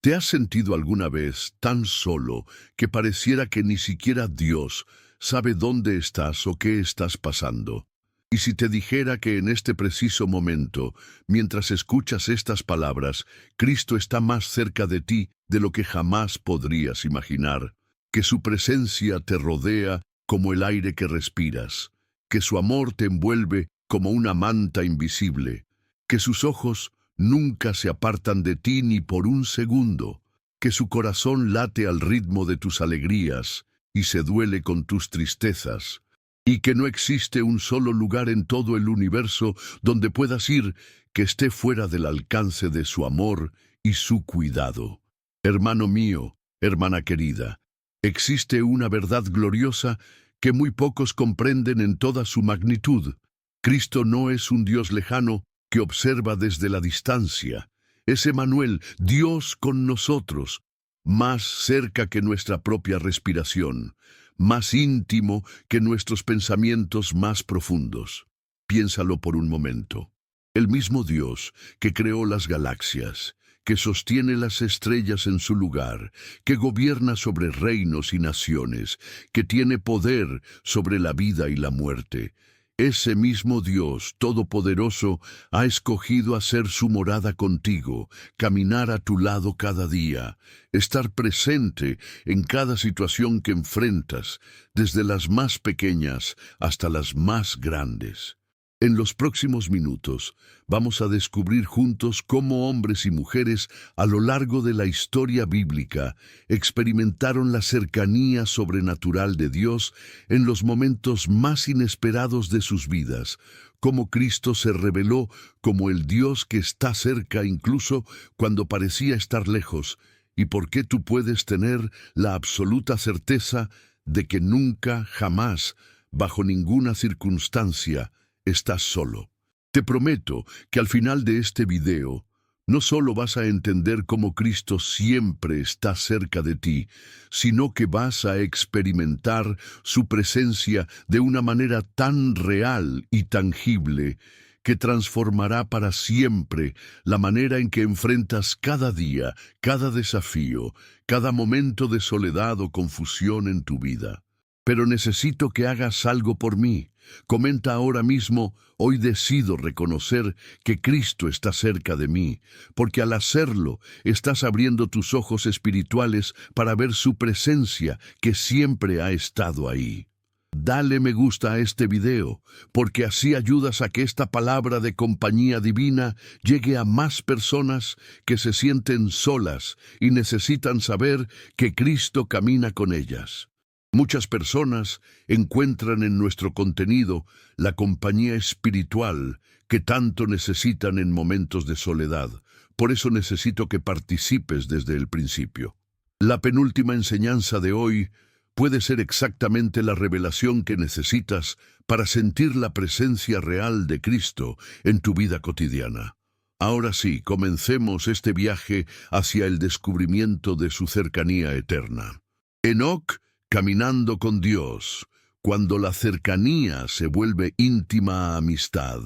¿Te has sentido alguna vez tan solo que pareciera que ni siquiera Dios sabe dónde estás o qué estás pasando? Y si te dijera que en este preciso momento, mientras escuchas estas palabras, Cristo está más cerca de ti de lo que jamás podrías imaginar, que su presencia te rodea como el aire que respiras, que su amor te envuelve como una manta invisible, que sus ojos nunca se apartan de ti ni por un segundo, que su corazón late al ritmo de tus alegrías y se duele con tus tristezas, y que no existe un solo lugar en todo el universo donde puedas ir que esté fuera del alcance de su amor y su cuidado. Hermano mío, hermana querida, existe una verdad gloriosa que muy pocos comprenden en toda su magnitud. Cristo no es un Dios lejano que observa desde la distancia. Es Emmanuel, Dios con nosotros, más cerca que nuestra propia respiración, más íntimo que nuestros pensamientos más profundos. Piénsalo por un momento. El mismo Dios que creó las galaxias, que sostiene las estrellas en su lugar, que gobierna sobre reinos y naciones, que tiene poder sobre la vida y la muerte. Ese mismo Dios Todopoderoso ha escogido hacer su morada contigo, caminar a tu lado cada día, estar presente en cada situación que enfrentas, desde las más pequeñas hasta las más grandes. En los próximos minutos vamos a descubrir juntos cómo hombres y mujeres a lo largo de la historia bíblica experimentaron la cercanía sobrenatural de Dios en los momentos más inesperados de sus vidas, cómo Cristo se reveló como el Dios que está cerca incluso cuando parecía estar lejos, y por qué tú puedes tener la absoluta certeza de que nunca, jamás, bajo ninguna circunstancia, estás solo. Te prometo que al final de este video, no solo vas a entender cómo Cristo siempre está cerca de ti, sino que vas a experimentar su presencia de una manera tan real y tangible que transformará para siempre la manera en que enfrentas cada día, cada desafío, cada momento de soledad o confusión en tu vida. Pero necesito que hagas algo por mí. Comenta ahora mismo: hoy decido reconocer que Cristo está cerca de mí, porque al hacerlo estás abriendo tus ojos espirituales para ver su presencia que siempre ha estado ahí. Dale me gusta a este video, porque así ayudas a que esta palabra de compañía divina llegue a más personas que se sienten solas y necesitan saber que Cristo camina con ellas. Muchas personas encuentran en nuestro contenido la compañía espiritual que tanto necesitan en momentos de soledad. Por eso necesito que participes desde el principio. La penúltima enseñanza de hoy puede ser exactamente la revelación que necesitas para sentir la presencia real de Cristo en tu vida cotidiana. Ahora sí, comencemos este viaje hacia el descubrimiento de su cercanía eterna. Enoc, caminando con Dios, cuando la cercanía se vuelve íntima amistad.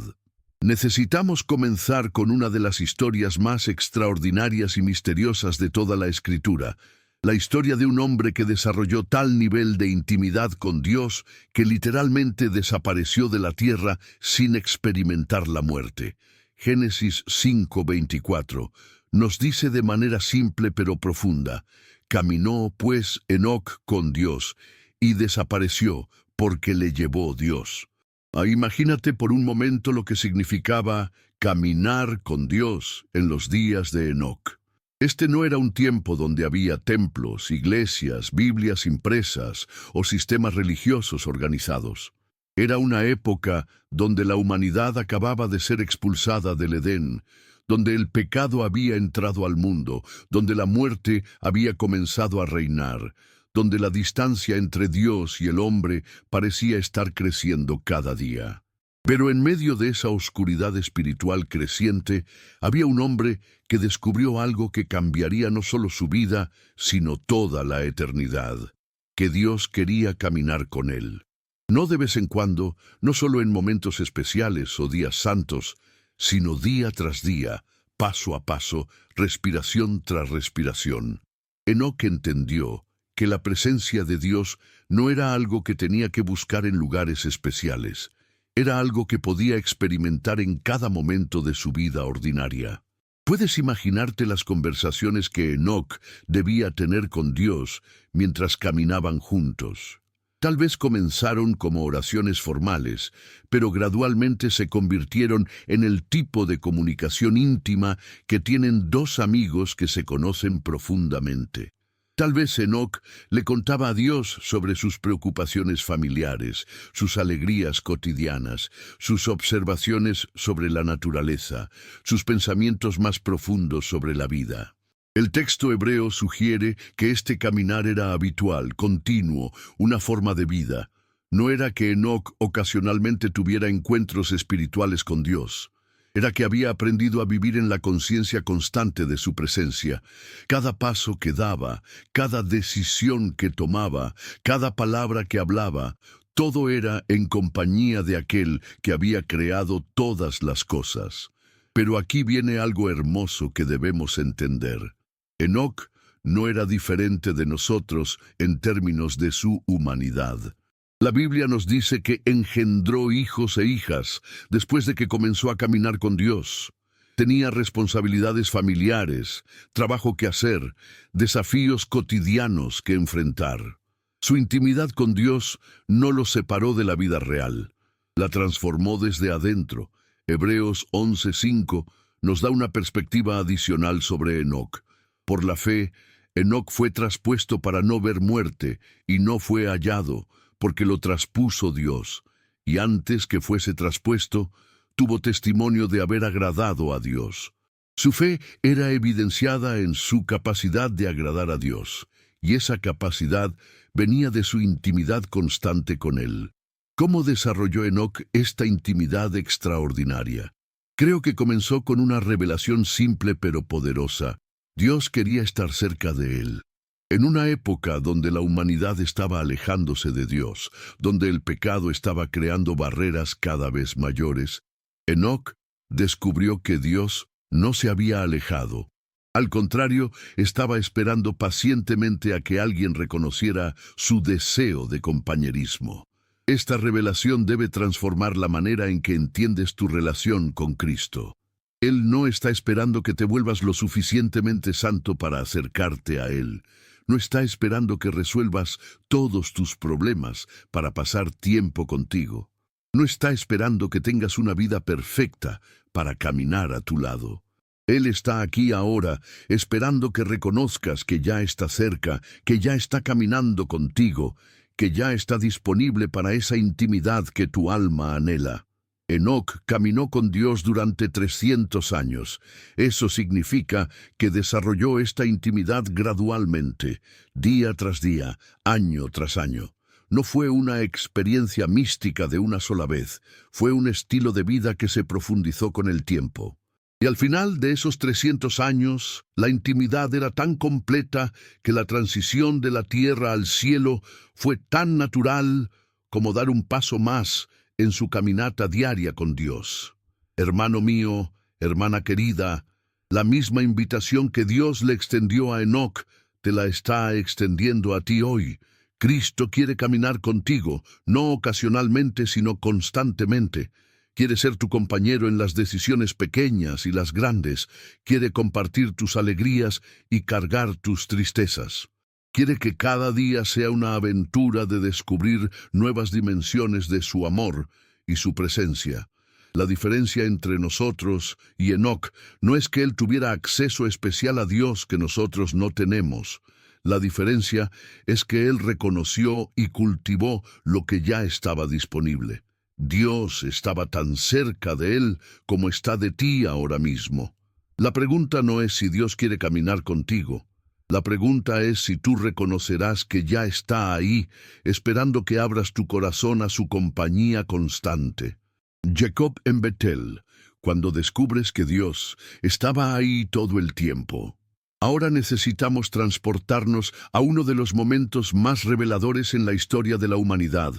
Necesitamos comenzar con una de las historias más extraordinarias y misteriosas de toda la Escritura, la historia de un hombre que desarrolló tal nivel de intimidad con Dios que literalmente desapareció de la tierra sin experimentar la muerte. Génesis 5:24 nos dice de manera simple pero profunda: caminó pues Enoc con Dios y desapareció porque le llevó Dios. Imagínate por un momento lo que significaba caminar con Dios en los días de Enoc. Este no era un tiempo donde había templos, iglesias, Biblias impresas o sistemas religiosos organizados. Era una época donde la humanidad acababa de ser expulsada del Edén, donde el pecado había entrado al mundo, donde la muerte había comenzado a reinar, donde la distancia entre Dios y el hombre parecía estar creciendo cada día. Pero en medio de esa oscuridad espiritual creciente, había un hombre que descubrió algo que cambiaría no solo su vida, sino toda la eternidad: que Dios quería caminar con él. No de vez en cuando, no solo en momentos especiales o días santos, sino día tras día, paso a paso, respiración tras respiración. Enoc entendió que la presencia de Dios no era algo que tenía que buscar en lugares especiales, era algo que podía experimentar en cada momento de su vida ordinaria. ¿Puedes imaginarte las conversaciones que Enoc debía tener con Dios mientras caminaban juntos? Tal vez comenzaron como oraciones formales, pero gradualmente se convirtieron en el tipo de comunicación íntima que tienen dos amigos que se conocen profundamente. Tal vez Enoc le contaba a Dios sobre sus preocupaciones familiares, sus alegrías cotidianas, sus observaciones sobre la naturaleza, sus pensamientos más profundos sobre la vida. El texto hebreo sugiere que este caminar era habitual, continuo, una forma de vida. No era que Enoc ocasionalmente tuviera encuentros espirituales con Dios. Era que había aprendido a vivir en la conciencia constante de su presencia. Cada paso que daba, cada decisión que tomaba, cada palabra que hablaba, todo era en compañía de aquel que había creado todas las cosas. Pero aquí viene algo hermoso que debemos entender. Enoc no era diferente de nosotros en términos de su humanidad. La Biblia nos dice que engendró hijos e hijas después de que comenzó a caminar con Dios. Tenía responsabilidades familiares, trabajo que hacer, desafíos cotidianos que enfrentar. Su intimidad con Dios no lo separó de la vida real. La transformó desde adentro. Hebreos 11:5 nos da una perspectiva adicional sobre Enoc. Por la fe, Enoc fue traspuesto para no ver muerte y no fue hallado, porque lo traspuso Dios, y antes que fuese traspuesto, tuvo testimonio de haber agradado a Dios. Su fe era evidenciada en su capacidad de agradar a Dios, y esa capacidad venía de su intimidad constante con Él. ¿Cómo desarrolló Enoc esta intimidad extraordinaria? Creo que comenzó con una revelación simple pero poderosa. Dios quería estar cerca de él. En una época donde la humanidad estaba alejándose de Dios, donde el pecado estaba creando barreras cada vez mayores, Enoc descubrió que Dios no se había alejado. Al contrario, estaba esperando pacientemente a que alguien reconociera su deseo de compañerismo. Esta revelación debe transformar la manera en que entiendes tu relación con Cristo. Él no está esperando que te vuelvas lo suficientemente santo para acercarte a Él. No está esperando que resuelvas todos tus problemas para pasar tiempo contigo. No está esperando que tengas una vida perfecta para caminar a tu lado. Él está aquí ahora, esperando que reconozcas que ya está cerca, que ya está caminando contigo, que ya está disponible para esa intimidad que tu alma anhela. Enoc caminó con Dios durante 300 años. Eso significa que desarrolló esta intimidad gradualmente, día tras día, año tras año. No fue una experiencia mística de una sola vez, fue un estilo de vida que se profundizó con el tiempo. Y al final de esos 300 años, la intimidad era tan completa que la transición de la tierra al cielo fue tan natural como dar un paso más en su caminata diaria con Dios. Hermano mío, hermana querida, la misma invitación que Dios le extendió a Enoc, te la está extendiendo a ti hoy. Cristo quiere caminar contigo, no ocasionalmente, sino constantemente. Quiere ser tu compañero en las decisiones pequeñas y las grandes. Quiere compartir tus alegrías y cargar tus tristezas. Quiere que cada día sea una aventura de descubrir nuevas dimensiones de su amor y su presencia. La diferencia entre nosotros y Enoc no es que él tuviera acceso especial a Dios que nosotros no tenemos. La diferencia es que él reconoció y cultivó lo que ya estaba disponible. Dios estaba tan cerca de él como está de ti ahora mismo. La pregunta no es si Dios quiere caminar contigo. La pregunta es si tú reconocerás que ya está ahí, esperando que abras tu corazón a su compañía constante. Jacob en Betel, cuando descubres que Dios estaba ahí todo el tiempo. Ahora necesitamos transportarnos a uno de los momentos más reveladores en la historia de la humanidad,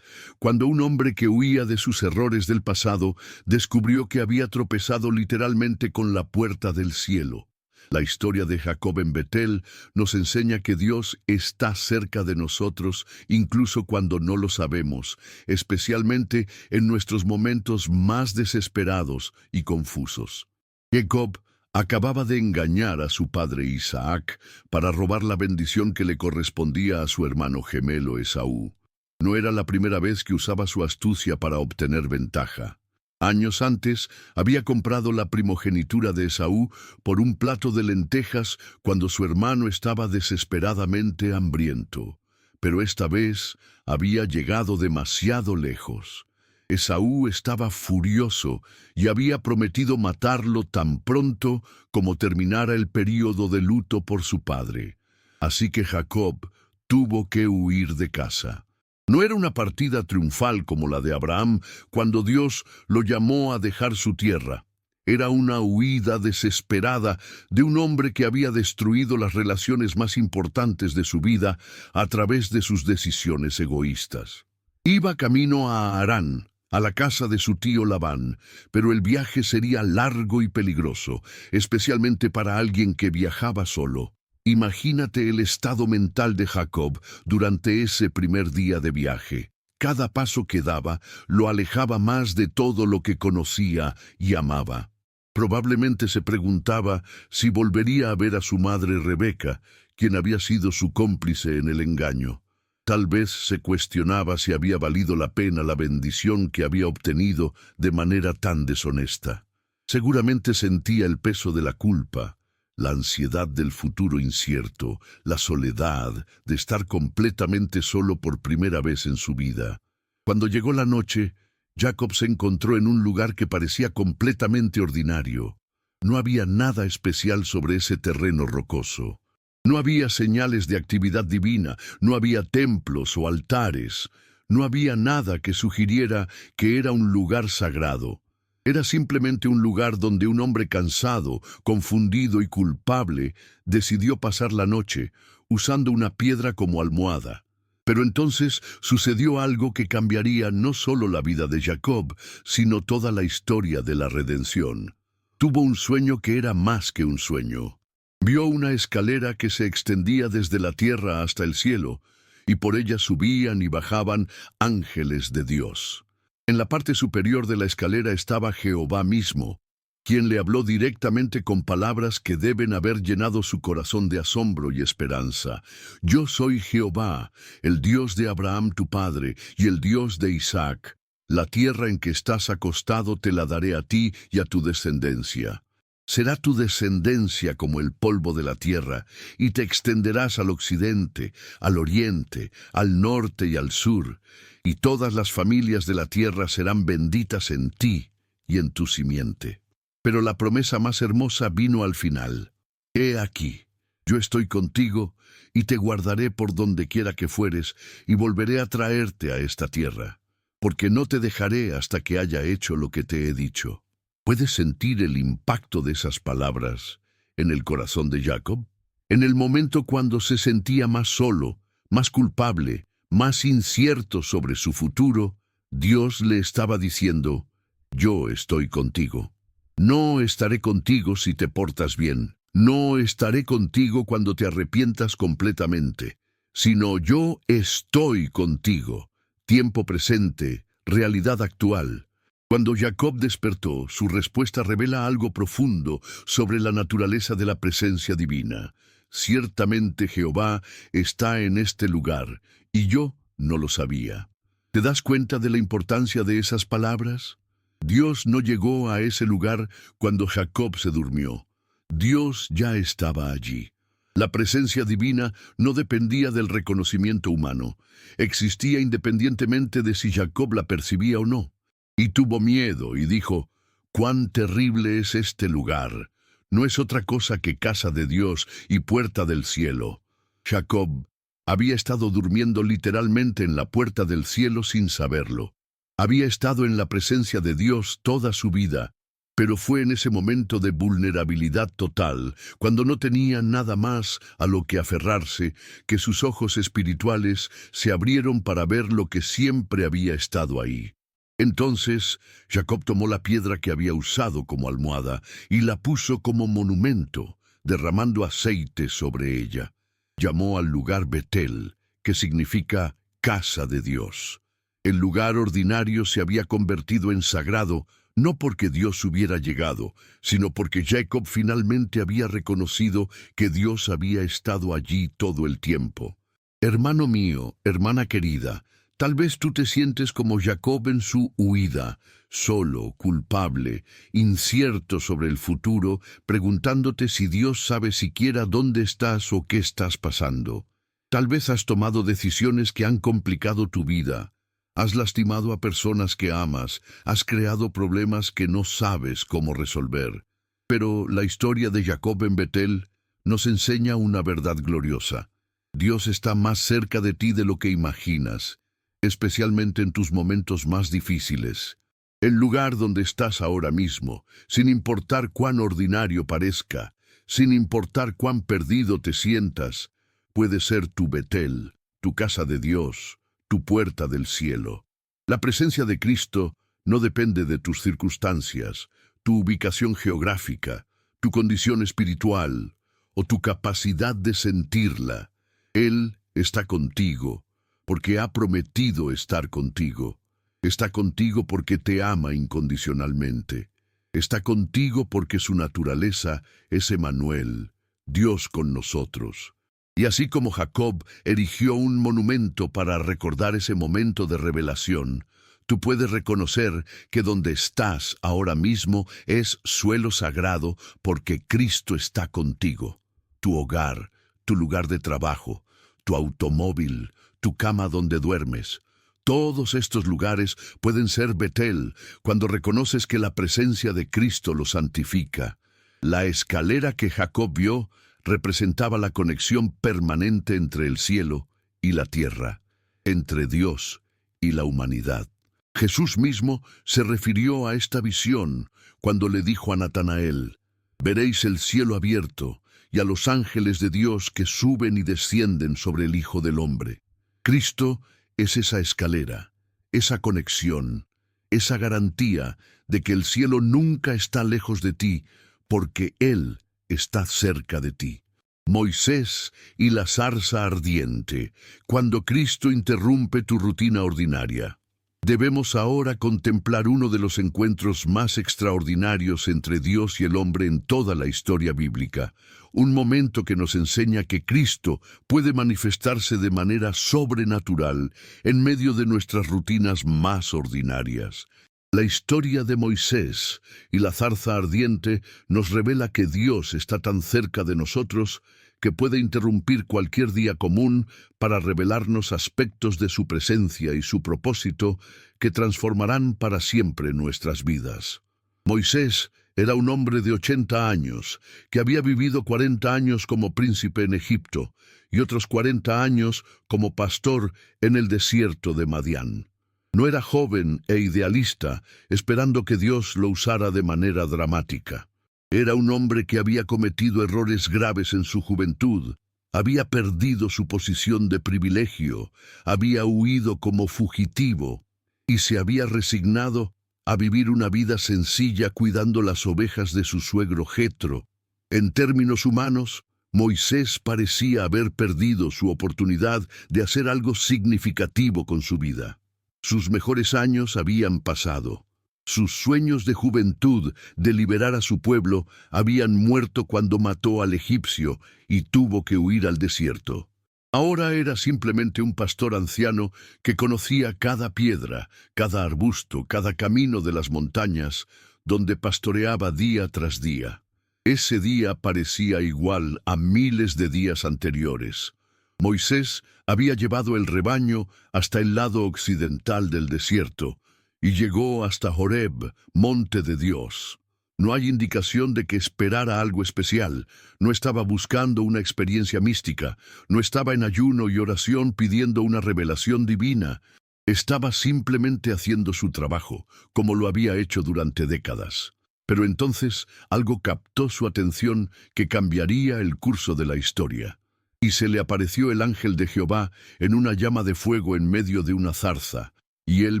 cuando un hombre que huía de sus errores del pasado descubrió que había tropezado literalmente con la puerta del cielo. La historia de Jacob en Betel nos enseña que Dios está cerca de nosotros incluso cuando no lo sabemos, especialmente en nuestros momentos más desesperados y confusos. Jacob acababa de engañar a su padre Isaac para robar la bendición que le correspondía a su hermano gemelo Esaú. No era la primera vez que usaba su astucia para obtener ventaja. Años antes, había comprado la primogenitura de Esaú por un plato de lentejas cuando su hermano estaba desesperadamente hambriento. Pero esta vez había llegado demasiado lejos. Esaú estaba furioso y había prometido matarlo tan pronto como terminara el período de luto por su padre. Así que Jacob tuvo que huir de casa. No era una partida triunfal como la de Abraham cuando Dios lo llamó a dejar su tierra. Era una huida desesperada de un hombre que había destruido las relaciones más importantes de su vida a través de sus decisiones egoístas. Iba camino a Harán, a la casa de su tío Labán, pero el viaje sería largo y peligroso, especialmente para alguien que viajaba solo. Imagínate el estado mental de Jacob durante ese primer día de viaje. Cada paso que daba lo alejaba más de todo lo que conocía y amaba. Probablemente se preguntaba si volvería a ver a su madre Rebeca, quien había sido su cómplice en el engaño. Tal vez se cuestionaba si había valido la pena la bendición que había obtenido de manera tan deshonesta. Seguramente sentía el peso de la culpa, la ansiedad del futuro incierto, la soledad de estar completamente solo por primera vez en su vida. Cuando llegó la noche, Jacob se encontró en un lugar que parecía completamente ordinario. No había nada especial sobre ese terreno rocoso. No había señales de actividad divina, no había templos o altares, no había nada que sugiriera que era un lugar sagrado. Era simplemente un lugar donde un hombre cansado, confundido y culpable decidió pasar la noche, usando una piedra como almohada. Pero entonces sucedió algo que cambiaría no solo la vida de Jacob, sino toda la historia de la redención. Tuvo un sueño que era más que un sueño. Vio una escalera que se extendía desde la tierra hasta el cielo, y por ella subían y bajaban ángeles de Dios. En la parte superior de la escalera estaba Jehová mismo, quien le habló directamente con palabras que deben haber llenado su corazón de asombro y esperanza. Yo soy Jehová, el Dios de Abraham tu padre, y el Dios de Isaac. La tierra en que estás acostado te la daré a ti y a tu descendencia. Será tu descendencia como el polvo de la tierra, y te extenderás al occidente, al oriente, al norte y al sur, y todas las familias de la tierra serán benditas en ti y en tu simiente. Pero la promesa más hermosa vino al final. He aquí, yo estoy contigo, y te guardaré por donde quiera que fueres, y volveré a traerte a esta tierra, porque no te dejaré hasta que haya hecho lo que te he dicho. ¿Puedes sentir el impacto de esas palabras en el corazón de Jacob? En el momento cuando se sentía más solo, más culpable, más incierto sobre su futuro, Dios le estaba diciendo, yo estoy contigo. No estaré contigo si te portas bien. No estaré contigo cuando te arrepientas completamente, sino yo estoy contigo. Tiempo presente, realidad actual. Cuando Jacob despertó, su respuesta revela algo profundo sobre la naturaleza de la presencia divina. Ciertamente Jehová está en este lugar, y yo no lo sabía. ¿Te das cuenta de la importancia de esas palabras? Dios no llegó a ese lugar cuando Jacob se durmió. Dios ya estaba allí. La presencia divina no dependía del reconocimiento humano. Existía independientemente de si Jacob la percibía o no. Y tuvo miedo y dijo, «¡Cuán terrible es este lugar! No es otra cosa que casa de Dios y puerta del cielo». Jacob había estado durmiendo literalmente en la puerta del cielo sin saberlo. Había estado en la presencia de Dios toda su vida, Pero fue en ese momento de vulnerabilidad total, cuando no tenía nada más a lo que aferrarse, que sus ojos espirituales se abrieron para ver lo que siempre había estado ahí. Entonces, Jacob tomó la piedra que había usado como almohada y la puso como monumento, derramando aceite sobre ella. Llamó al lugar Betel, que significa casa de Dios. El lugar ordinario se había convertido en sagrado, no porque Dios hubiera llegado, sino porque Jacob finalmente había reconocido que Dios había estado allí todo el tiempo. Hermano mío, hermana querida, tal vez tú te sientes como Jacob en su huida, solo, culpable, incierto sobre el futuro, preguntándote si Dios sabe siquiera dónde estás o qué estás pasando. Tal vez has tomado decisiones que han complicado tu vida. Has lastimado a personas que amas, has creado problemas que no sabes cómo resolver. Pero la historia de Jacob en Betel nos enseña una verdad gloriosa. Dios está más cerca de ti de lo que imaginas, especialmente en tus momentos más difíciles. El lugar donde estás ahora mismo, sin importar cuán ordinario parezca, sin importar cuán perdido te sientas, puede ser tu Betel, tu casa de Dios, tu puerta del cielo. La presencia de Cristo no depende de tus circunstancias, tu ubicación geográfica, tu condición espiritual o tu capacidad de sentirla. Él está contigo porque ha prometido estar contigo. Está contigo porque te ama incondicionalmente. Está contigo porque su naturaleza es Emmanuel, Dios con nosotros. Y así como Jacob erigió un monumento para recordar ese momento de revelación, tú puedes reconocer que donde estás ahora mismo es suelo sagrado porque Cristo está contigo. Tu hogar, tu lugar de trabajo, tu automóvil, tu cama donde duermes. Todos estos lugares pueden ser Betel cuando reconoces que la presencia de Cristo lo santifica. La escalera que Jacob vio representaba la conexión permanente entre el cielo y la tierra, entre Dios y la humanidad. Jesús mismo se refirió a esta visión cuando le dijo a Natanael: «Veréis el cielo abierto y a los ángeles de Dios que suben y descienden sobre el Hijo del Hombre». Cristo es esa escalera, esa conexión, esa garantía de que el cielo nunca está lejos de ti, porque Él está cerca de ti. Moisés y la zarza ardiente, cuando Cristo interrumpe tu rutina ordinaria. Debemos ahora contemplar uno de los encuentros más extraordinarios entre Dios y el hombre en toda la historia bíblica, un momento que nos enseña que Cristo puede manifestarse de manera sobrenatural en medio de nuestras rutinas más ordinarias. La historia de Moisés y la zarza ardiente nos revela que Dios está tan cerca de nosotros que puede interrumpir cualquier día común para revelarnos aspectos de su presencia y su propósito que transformarán para siempre nuestras vidas. Moisés era un hombre de 80 años, que había vivido 40 años como príncipe en Egipto y otros 40 años como pastor en el desierto de Madián. No era joven e idealista, esperando que Dios lo usara de manera dramática. Era un hombre que había cometido errores graves en su juventud, había perdido su posición de privilegio, había huido como fugitivo y se había resignado a vivir una vida sencilla cuidando las ovejas de su suegro Jetro. En términos humanos, Moisés parecía haber perdido su oportunidad de hacer algo significativo con su vida. Sus mejores años habían pasado. Sus sueños de juventud de liberar a su pueblo habían muerto cuando mató al egipcio y tuvo que huir al desierto. Ahora era simplemente un pastor anciano que conocía cada piedra, cada arbusto, cada camino de las montañas, donde pastoreaba día tras día. Ese día parecía igual a miles de días anteriores. Moisés había llevado el rebaño hasta el lado occidental del desierto y llegó hasta Horeb, monte de Dios. No hay indicación de que esperara algo especial, no estaba buscando una experiencia mística, no estaba en ayuno y oración pidiendo una revelación divina. Estaba simplemente haciendo su trabajo, como lo había hecho durante décadas. Pero entonces algo captó su atención que cambiaría el curso de la historia. Y se le apareció el ángel de Jehová en una llama de fuego en medio de una zarza. Y él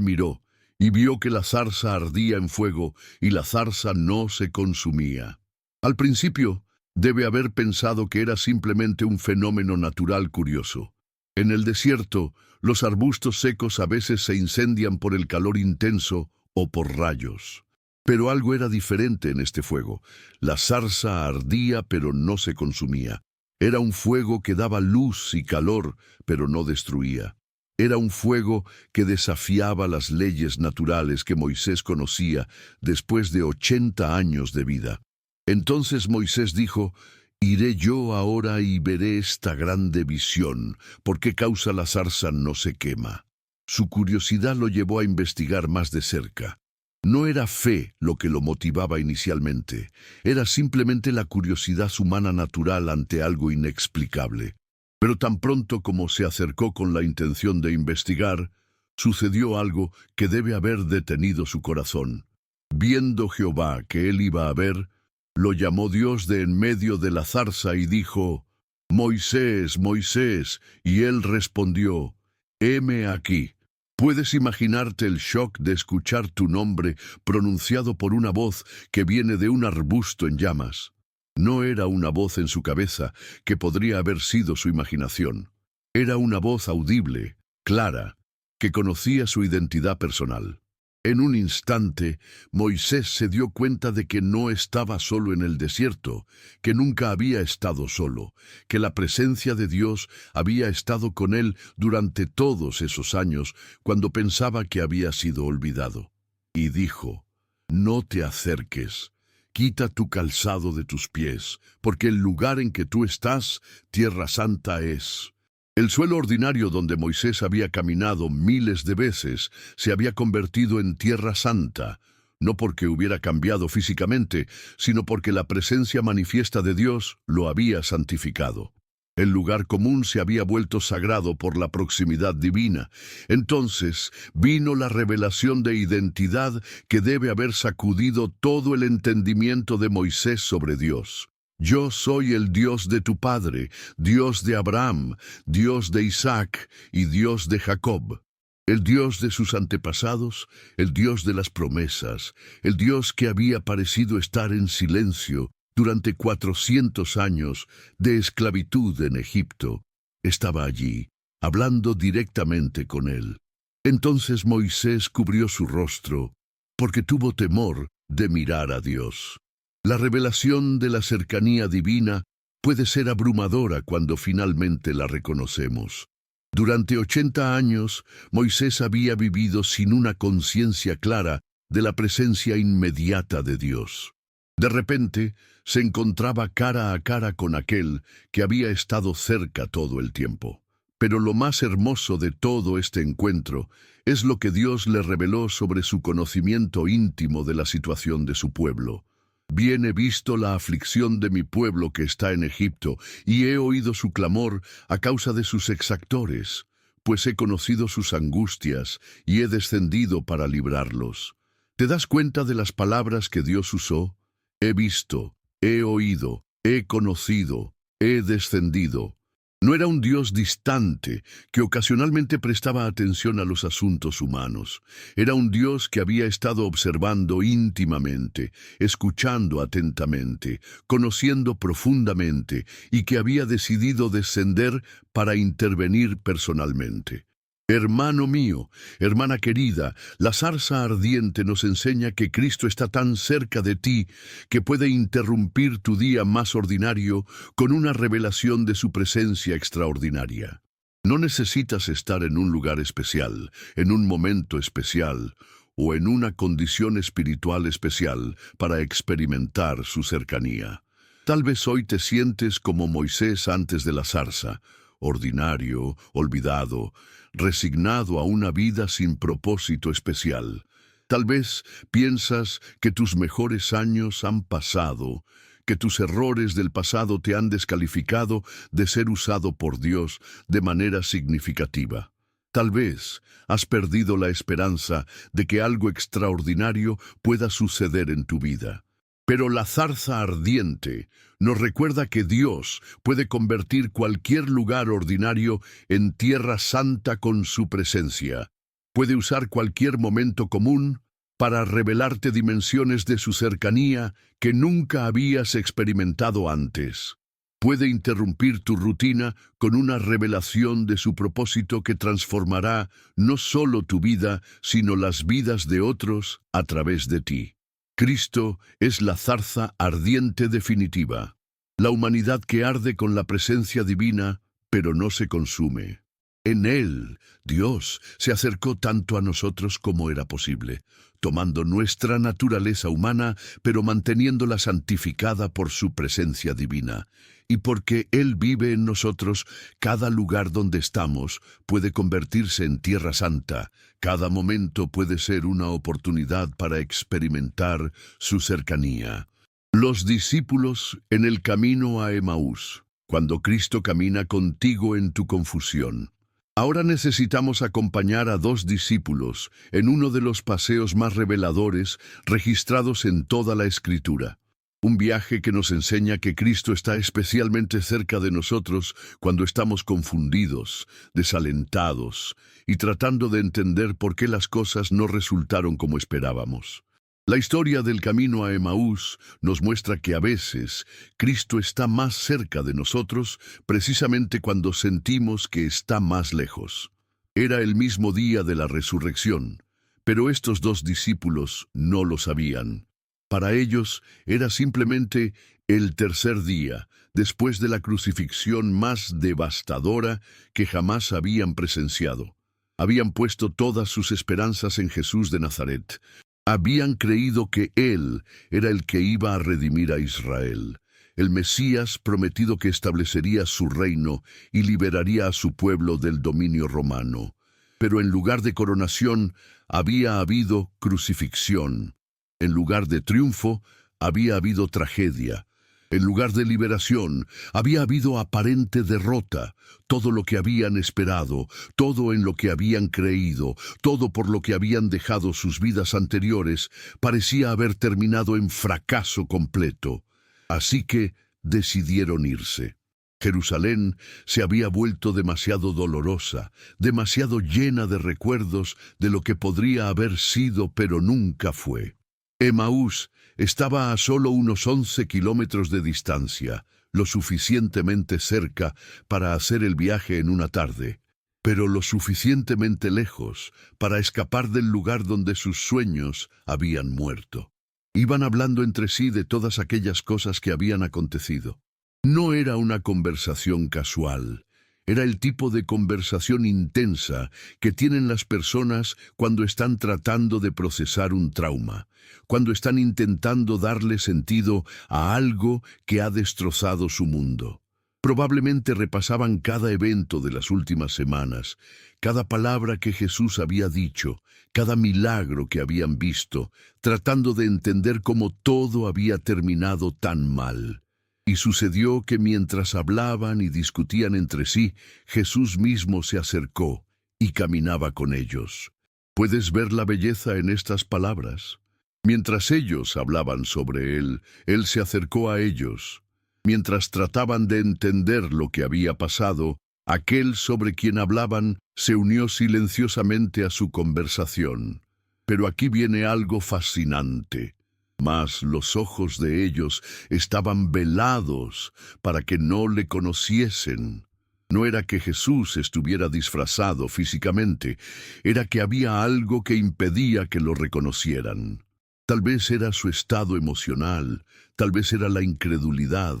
miró, y vio que la zarza ardía en fuego, y la zarza no se consumía. Al principio, debe haber pensado que era simplemente un fenómeno natural curioso. En el desierto, los arbustos secos a veces se incendian por el calor intenso o por rayos. Pero algo era diferente en este fuego. La zarza ardía pero no se consumía. Era un fuego que daba luz y calor, pero no destruía. Era un fuego que desafiaba las leyes naturales que Moisés conocía después de 80 años de vida. Entonces Moisés dijo: «Iré yo ahora y veré esta grande visión, ¿por qué causa la zarza no se quema?». Su curiosidad lo llevó a investigar más de cerca. No era fe lo que lo motivaba inicialmente, era simplemente la curiosidad humana natural ante algo inexplicable. Pero tan pronto como se acercó con la intención de investigar, sucedió algo que debe haber detenido su corazón. Viendo Jehová que él iba a ver, lo llamó Dios de en medio de la zarza y dijo: «Moisés, Moisés», y él respondió: «Heme aquí». Puedes imaginarte el shock de escuchar tu nombre pronunciado por una voz que viene de un arbusto en llamas. No era una voz en su cabeza, que podría haber sido su imaginación. Era una voz audible, clara, que conocía su identidad personal. En un instante, Moisés se dio cuenta de que no estaba solo en el desierto, que nunca había estado solo, que la presencia de Dios había estado con él durante todos esos años cuando pensaba que había sido olvidado. Y dijo: «No te acerques, quita tu calzado de tus pies, porque el lugar en que tú estás, tierra santa es». El suelo ordinario donde Moisés había caminado miles de veces se había convertido en tierra santa, no porque hubiera cambiado físicamente, sino porque la presencia manifiesta de Dios lo había santificado. El lugar común se había vuelto sagrado por la proximidad divina. Entonces vino la revelación de identidad que debe haber sacudido todo el entendimiento de Moisés sobre Dios. «Yo soy el Dios de tu padre, Dios de Abraham, Dios de Isaac y Dios de Jacob». El Dios de sus antepasados, el Dios de las promesas, el Dios que había parecido estar en silencio durante 400 años de esclavitud en Egipto, estaba allí, hablando directamente con él. Entonces Moisés cubrió su rostro, porque tuvo temor de mirar a Dios. La revelación de la cercanía divina puede ser abrumadora cuando finalmente la reconocemos. Durante 80 años, Moisés había vivido sin una conciencia clara de la presencia inmediata de Dios. De repente, se encontraba cara a cara con aquel que había estado cerca todo el tiempo. Pero lo más hermoso de todo este encuentro es lo que Dios le reveló sobre su conocimiento íntimo de la situación de su pueblo. «Bien he visto la aflicción de mi pueblo que está en Egipto, y he oído su clamor a causa de sus exactores, pues he conocido sus angustias y he descendido para librarlos». ¿Te das cuenta de las palabras que Dios usó? He visto, he oído, he conocido, he descendido. No era un Dios distante que ocasionalmente prestaba atención a los asuntos humanos. Era un Dios que había estado observando íntimamente, escuchando atentamente, conociendo profundamente y que había decidido descender para intervenir personalmente. Hermano mío, hermana querida, la zarza ardiente nos enseña que Cristo está tan cerca de ti que puede interrumpir tu día más ordinario con una revelación de su presencia extraordinaria. No necesitas estar en un lugar especial, en un momento especial o en una condición espiritual especial para experimentar su cercanía. Tal vez hoy te sientes como Moisés antes de la zarza, ordinario, olvidado, resignado a una vida sin propósito especial. Tal vez piensas que tus mejores años han pasado, que tus errores del pasado te han descalificado de ser usado por Dios de manera significativa. Tal vez has perdido la esperanza de que algo extraordinario pueda suceder en tu vida. Pero la zarza ardiente nos recuerda que Dios puede convertir cualquier lugar ordinario en tierra santa con su presencia. Puede usar cualquier momento común para revelarte dimensiones de su cercanía que nunca habías experimentado antes. Puede interrumpir tu rutina con una revelación de su propósito que transformará no solo tu vida, sino las vidas de otros a través de ti. Cristo es la zarza ardiente definitiva, la humanidad que arde con la presencia divina, pero no se consume. En Él, Dios se acercó tanto a nosotros como era posible, tomando nuestra naturaleza humana, pero manteniéndola santificada por su presencia divina. Y porque Él vive en nosotros, cada lugar donde estamos puede convertirse en tierra santa. Cada momento puede ser una oportunidad para experimentar su cercanía. Los discípulos en el camino a Emaús, cuando Cristo camina contigo en tu confusión. Ahora necesitamos acompañar a dos discípulos en uno de los paseos más reveladores registrados en toda la Escritura. Un viaje que nos enseña que Cristo está especialmente cerca de nosotros cuando estamos confundidos, desalentados y tratando de entender por qué las cosas no resultaron como esperábamos. La historia del camino a Emaús nos muestra que a veces Cristo está más cerca de nosotros precisamente cuando sentimos que está más lejos. Era el mismo día de la resurrección, pero estos dos discípulos no lo sabían. Para ellos era simplemente el tercer día, después de la crucifixión más devastadora que jamás habían presenciado. Habían puesto todas sus esperanzas en Jesús de Nazaret. Habían creído que Él era el que iba a redimir a Israel, el Mesías prometido que establecería su reino y liberaría a su pueblo del dominio romano. Pero en lugar de coronación, había habido crucifixión. En lugar de triunfo, había habido tragedia. En lugar de liberación, había habido aparente derrota. Todo lo que habían esperado, todo en lo que habían creído, todo por lo que habían dejado sus vidas anteriores, parecía haber terminado en fracaso completo. Así que decidieron irse. Jerusalén se había vuelto demasiado dolorosa, demasiado llena de recuerdos de lo que podría haber sido pero nunca fue. Emaús estaba a solo unos 11 kilómetros de distancia, lo suficientemente cerca para hacer el viaje en una tarde, pero lo suficientemente lejos para escapar del lugar donde sus sueños habían muerto. Iban hablando entre sí de todas aquellas cosas que habían acontecido. No era una conversación casual. Era el tipo de conversación intensa que tienen las personas cuando están tratando de procesar un trauma, cuando están intentando darle sentido a algo que ha destrozado su mundo. Probablemente repasaban cada evento de las últimas semanas, cada palabra que Jesús había dicho, cada milagro que habían visto, tratando de entender cómo todo había terminado tan mal. Y sucedió que mientras hablaban y discutían entre sí, Jesús mismo se acercó y caminaba con ellos. ¿Puedes ver la belleza en estas palabras? Mientras ellos hablaban sobre Él se acercó a ellos. Mientras trataban de entender lo que había pasado, aquel sobre quien hablaban se unió silenciosamente a su conversación. Pero aquí viene algo fascinante. Mas los ojos de ellos estaban velados para que no le conociesen. No era que Jesús estuviera disfrazado físicamente, era que había algo que impedía que lo reconocieran. Tal vez era su estado emocional, tal vez era la incredulidad,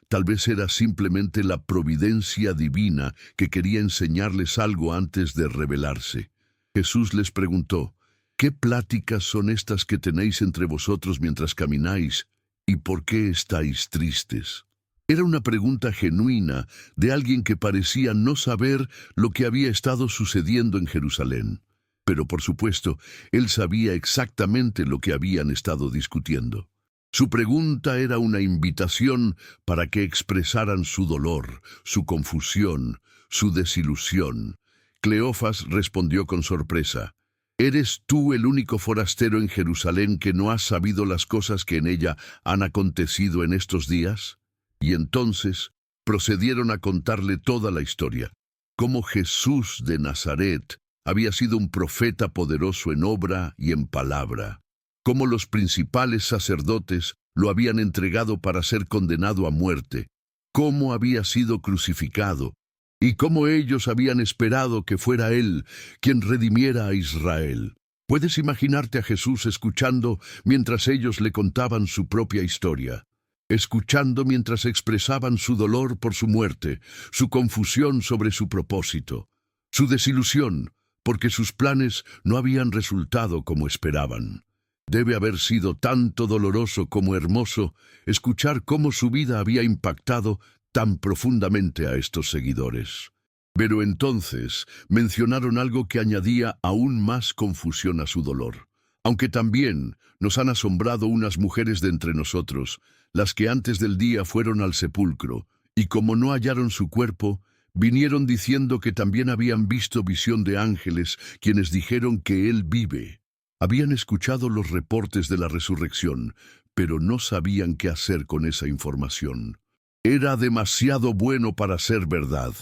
tal vez era simplemente la providencia divina que quería enseñarles algo antes de revelarse. Jesús les preguntó: ¿qué pláticas son estas que tenéis entre vosotros mientras camináis? ¿Y por qué estáis tristes? Era una pregunta genuina de alguien que parecía no saber lo que había estado sucediendo en Jerusalén. Pero por supuesto, él sabía exactamente lo que habían estado discutiendo. Su pregunta era una invitación para que expresaran su dolor, su confusión, su desilusión. Cleofas respondió con sorpresa: ¿Eres tú el único forastero en Jerusalén que no has sabido las cosas que en ella han acontecido en estos días? Y entonces procedieron a contarle toda la historia, cómo Jesús de Nazaret había sido un profeta poderoso en obra y en palabra, cómo los principales sacerdotes lo habían entregado para ser condenado a muerte, cómo había sido crucificado, y cómo ellos habían esperado que fuera Él quien redimiera a Israel. Puedes imaginarte a Jesús escuchando mientras ellos le contaban su propia historia, escuchando mientras expresaban su dolor por su muerte, su confusión sobre su propósito, su desilusión, porque sus planes no habían resultado como esperaban. Debe haber sido tanto doloroso como hermoso escuchar cómo su vida había impactado tan profundamente a estos seguidores. Pero entonces mencionaron algo que añadía aún más confusión a su dolor. Aunque también nos han asombrado unas mujeres de entre nosotros, las que antes del día fueron al sepulcro, y como no hallaron su cuerpo, vinieron diciendo que también habían visto visión de ángeles, quienes dijeron que Él vive. Habían escuchado los reportes de la resurrección, pero no sabían qué hacer con esa información. Era demasiado bueno para ser verdad,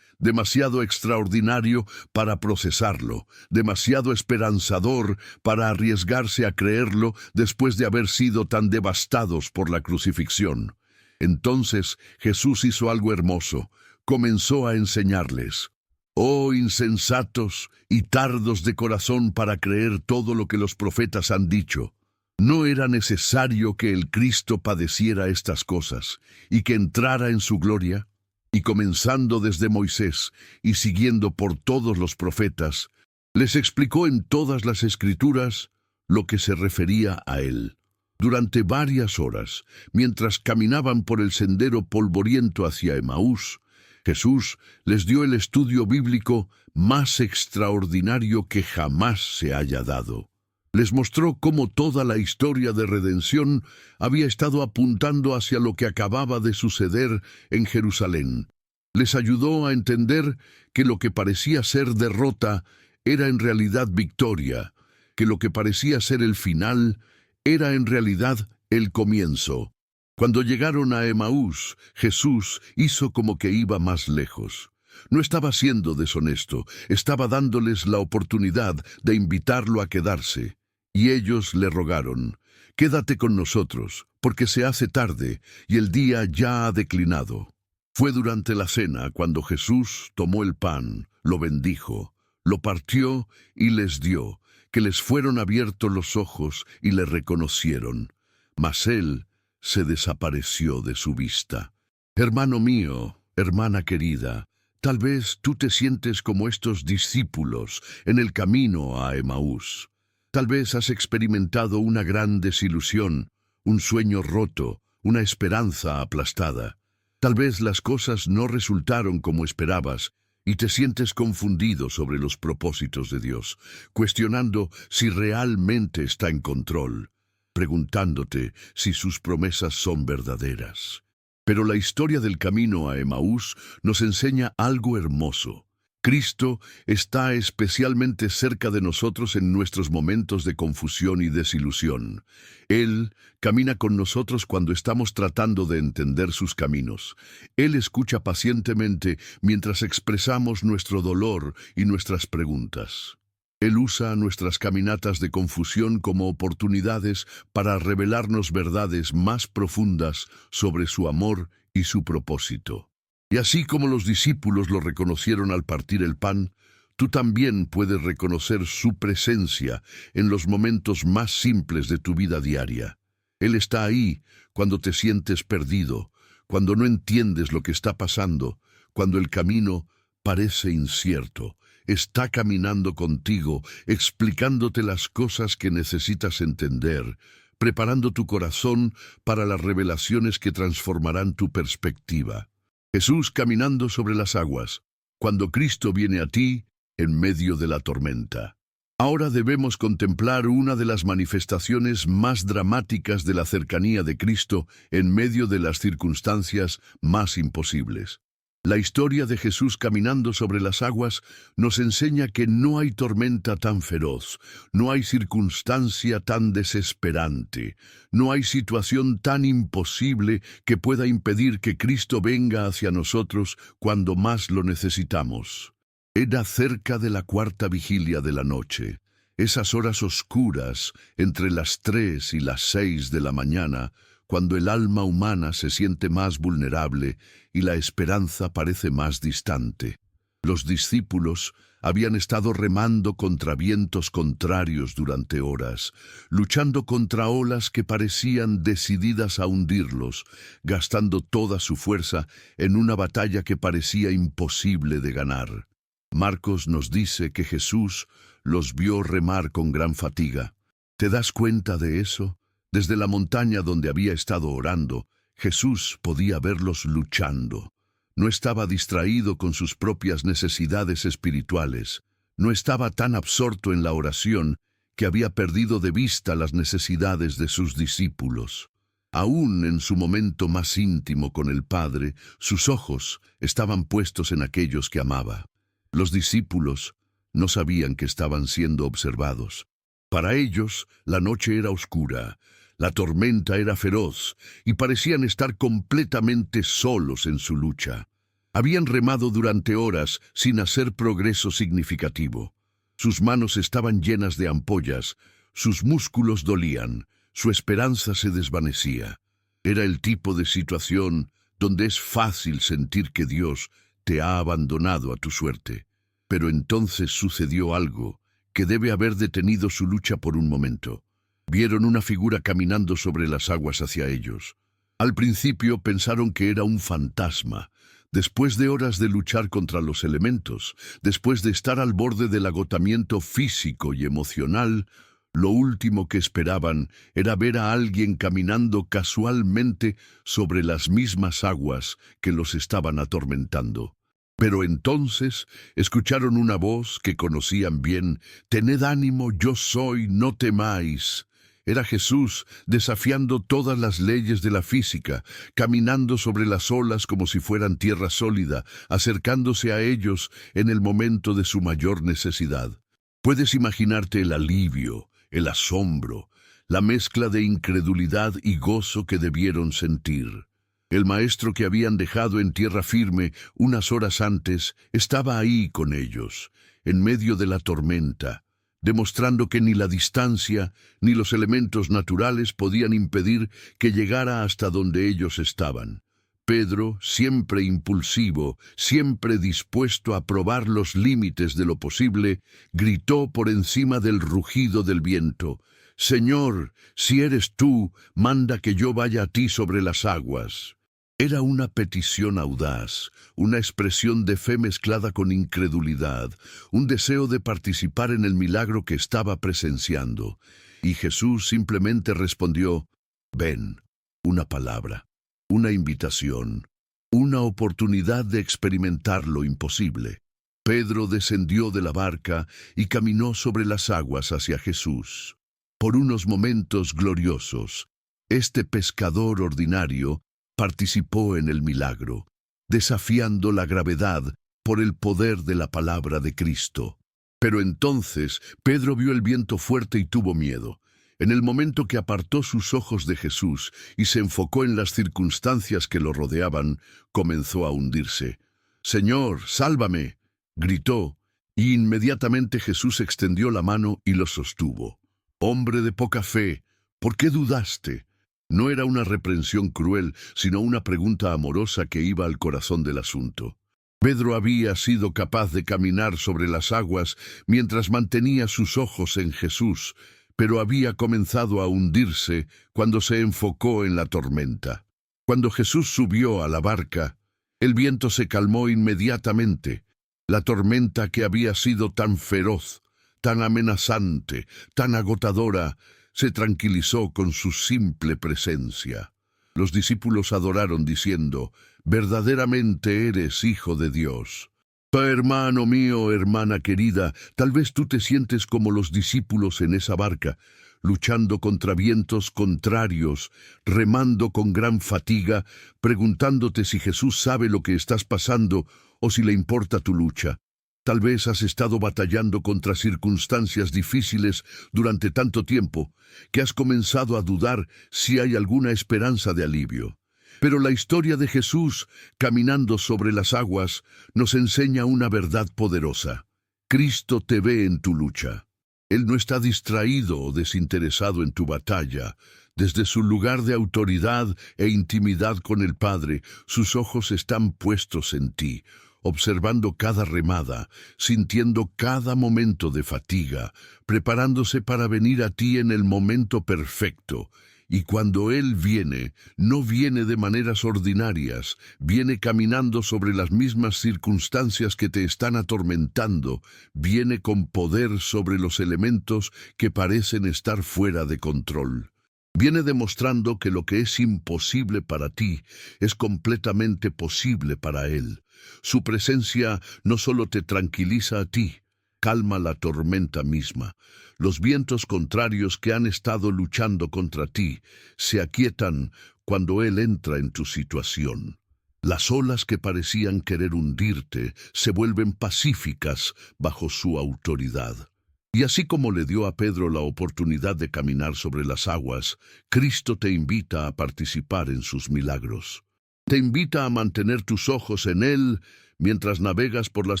demasiado extraordinario para procesarlo, demasiado esperanzador para arriesgarse a creerlo después de haber sido tan devastados por la crucifixión. Entonces Jesús hizo algo hermoso. Comenzó a enseñarles: «Oh insensatos y tardos de corazón para creer todo lo que los profetas han dicho. ¿No era necesario que el Cristo padeciera estas cosas y que entrara en su gloria?» Y comenzando desde Moisés y siguiendo por todos los profetas, les explicó en todas las Escrituras lo que se refería a Él. Durante varias horas, mientras caminaban por el sendero polvoriento hacia Emaús, Jesús les dio el estudio bíblico más extraordinario que jamás se haya dado. Les mostró cómo toda la historia de redención había estado apuntando hacia lo que acababa de suceder en Jerusalén. Les ayudó a entender que lo que parecía ser derrota era en realidad victoria, que lo que parecía ser el final era en realidad el comienzo. Cuando llegaron a Emaús, Jesús hizo como que iba más lejos. No estaba siendo deshonesto, estaba dándoles la oportunidad de invitarlo a quedarse. Y ellos le rogaron: «Quédate con nosotros, porque se hace tarde y el día ya ha declinado». Fue durante la cena cuando Jesús tomó el pan, lo bendijo, lo partió y les dio, que les fueron abiertos los ojos y le reconocieron. Mas él se desapareció de su vista. Hermano mío, hermana querida, tal vez tú te sientes como estos discípulos en el camino a Emaús. Tal vez has experimentado una gran desilusión, un sueño roto, una esperanza aplastada. Tal vez las cosas no resultaron como esperabas y te sientes confundido sobre los propósitos de Dios, cuestionando si realmente está en control, preguntándote si sus promesas son verdaderas. Pero la historia del camino a Emaús nos enseña algo hermoso. Cristo está especialmente cerca de nosotros en nuestros momentos de confusión y desilusión. Él camina con nosotros cuando estamos tratando de entender sus caminos. Él escucha pacientemente mientras expresamos nuestro dolor y nuestras preguntas. Él usa nuestras caminatas de confusión como oportunidades para revelarnos verdades más profundas sobre su amor y su propósito. Y así como los discípulos lo reconocieron al partir el pan, tú también puedes reconocer su presencia en los momentos más simples de tu vida diaria. Él está ahí cuando te sientes perdido, cuando no entiendes lo que está pasando, cuando el camino parece incierto. Está caminando contigo, explicándote las cosas que necesitas entender, preparando tu corazón para las revelaciones que transformarán tu perspectiva. Jesús caminando sobre las aguas, cuando Cristo viene a ti en medio de la tormenta. Ahora debemos contemplar una de las manifestaciones más dramáticas de la cercanía de Cristo en medio de las circunstancias más imposibles. La historia de Jesús caminando sobre las aguas nos enseña que no hay tormenta tan feroz, no hay circunstancia tan desesperante, no hay situación tan imposible que pueda impedir que Cristo venga hacia nosotros cuando más lo necesitamos. Era cerca de la cuarta vigilia de la noche. Esas horas oscuras, entre las 3 y las 6 de la mañana, cuando el alma humana se siente más vulnerable y la esperanza parece más distante. Los discípulos habían estado remando contra vientos contrarios durante horas, luchando contra olas que parecían decididas a hundirlos, gastando toda su fuerza en una batalla que parecía imposible de ganar. Marcos nos dice que Jesús los vio remar con gran fatiga. ¿Te das cuenta de eso? Desde la montaña donde había estado orando, Jesús podía verlos luchando. No estaba distraído con sus propias necesidades espirituales. No estaba tan absorto en la oración que había perdido de vista las necesidades de sus discípulos. Aún en su momento más íntimo con el Padre, sus ojos estaban puestos en aquellos que amaba. Los discípulos no sabían que estaban siendo observados. Para ellos, la noche era oscura. La tormenta era feroz y parecían estar completamente solos en su lucha. Habían remado durante horas sin hacer progreso significativo. Sus manos estaban llenas de ampollas, sus músculos dolían, su esperanza se desvanecía. Era el tipo de situación donde es fácil sentir que Dios te ha abandonado a tu suerte. Pero entonces sucedió algo que debe haber detenido su lucha por un momento. Vieron una figura caminando sobre las aguas hacia ellos. Al principio pensaron que era un fantasma. Después de horas de luchar contra los elementos, después de estar al borde del agotamiento físico y emocional, lo último que esperaban era ver a alguien caminando casualmente sobre las mismas aguas que los estaban atormentando. Pero entonces escucharon una voz que conocían bien: «Tened ánimo, yo soy, no temáis». Era Jesús desafiando todas las leyes de la física, caminando sobre las olas como si fueran tierra sólida, acercándose a ellos en el momento de su mayor necesidad. Puedes imaginarte el alivio, el asombro, la mezcla de incredulidad y gozo que debieron sentir. El maestro que habían dejado en tierra firme unas horas antes estaba ahí con ellos, en medio de la tormenta, demostrando que ni la distancia ni los elementos naturales podían impedir que llegara hasta donde ellos estaban. Pedro, siempre impulsivo, siempre dispuesto a probar los límites de lo posible, gritó por encima del rugido del viento: «Señor, si eres tú, manda que yo vaya a ti sobre las aguas». Era una petición audaz, una expresión de fe mezclada con incredulidad, un deseo de participar en el milagro que estaba presenciando. Y Jesús simplemente respondió: «Ven». Una palabra, una invitación, una oportunidad de experimentar lo imposible. Pedro descendió de la barca y caminó sobre las aguas hacia Jesús. Por unos momentos gloriosos, este pescador ordinario participó en el milagro, desafiando la gravedad por el poder de la palabra de Cristo. Pero entonces Pedro vio el viento fuerte y tuvo miedo. En el momento que apartó sus ojos de Jesús y se enfocó en las circunstancias que lo rodeaban, comenzó a hundirse. «Señor, sálvame», gritó, y inmediatamente Jesús extendió la mano y lo sostuvo. «Hombre de poca fe, ¿por qué dudaste?». No era una reprensión cruel, sino una pregunta amorosa que iba al corazón del asunto. Pedro había sido capaz de caminar sobre las aguas mientras mantenía sus ojos en Jesús, pero había comenzado a hundirse cuando se enfocó en la tormenta. Cuando Jesús subió a la barca, el viento se calmó inmediatamente. La tormenta, que había sido tan feroz, tan amenazante, tan agotadora, se tranquilizó con su simple presencia. Los discípulos adoraron diciendo: «Verdaderamente eres Hijo de Dios». Hermano mío, hermana querida, tal vez tú te sientes como los discípulos en esa barca, luchando contra vientos contrarios, remando con gran fatiga, preguntándote si Jesús sabe lo que estás pasando o si le importa tu lucha. Tal vez has estado batallando contra circunstancias difíciles durante tanto tiempo que has comenzado a dudar si hay alguna esperanza de alivio. Pero la historia de Jesús, caminando sobre las aguas, nos enseña una verdad poderosa. Cristo te ve en tu lucha. Él no está distraído o desinteresado en tu batalla. Desde su lugar de autoridad e intimidad con el Padre, sus ojos están puestos en ti, observando cada remada, sintiendo cada momento de fatiga, preparándose para venir a ti en el momento perfecto. Y cuando Él viene, no viene de maneras ordinarias, viene caminando sobre las mismas circunstancias que te están atormentando, viene con poder sobre los elementos que parecen estar fuera de control. Viene demostrando que lo que es imposible para ti es completamente posible para Él. Su presencia no solo te tranquiliza a ti, calma la tormenta misma. Los vientos contrarios que han estado luchando contra ti se aquietan cuando Él entra en tu situación. Las olas que parecían querer hundirte se vuelven pacíficas bajo su autoridad. Y así como le dio a Pedro la oportunidad de caminar sobre las aguas, Cristo te invita a participar en sus milagros. Te invita a mantener tus ojos en Él mientras navegas por las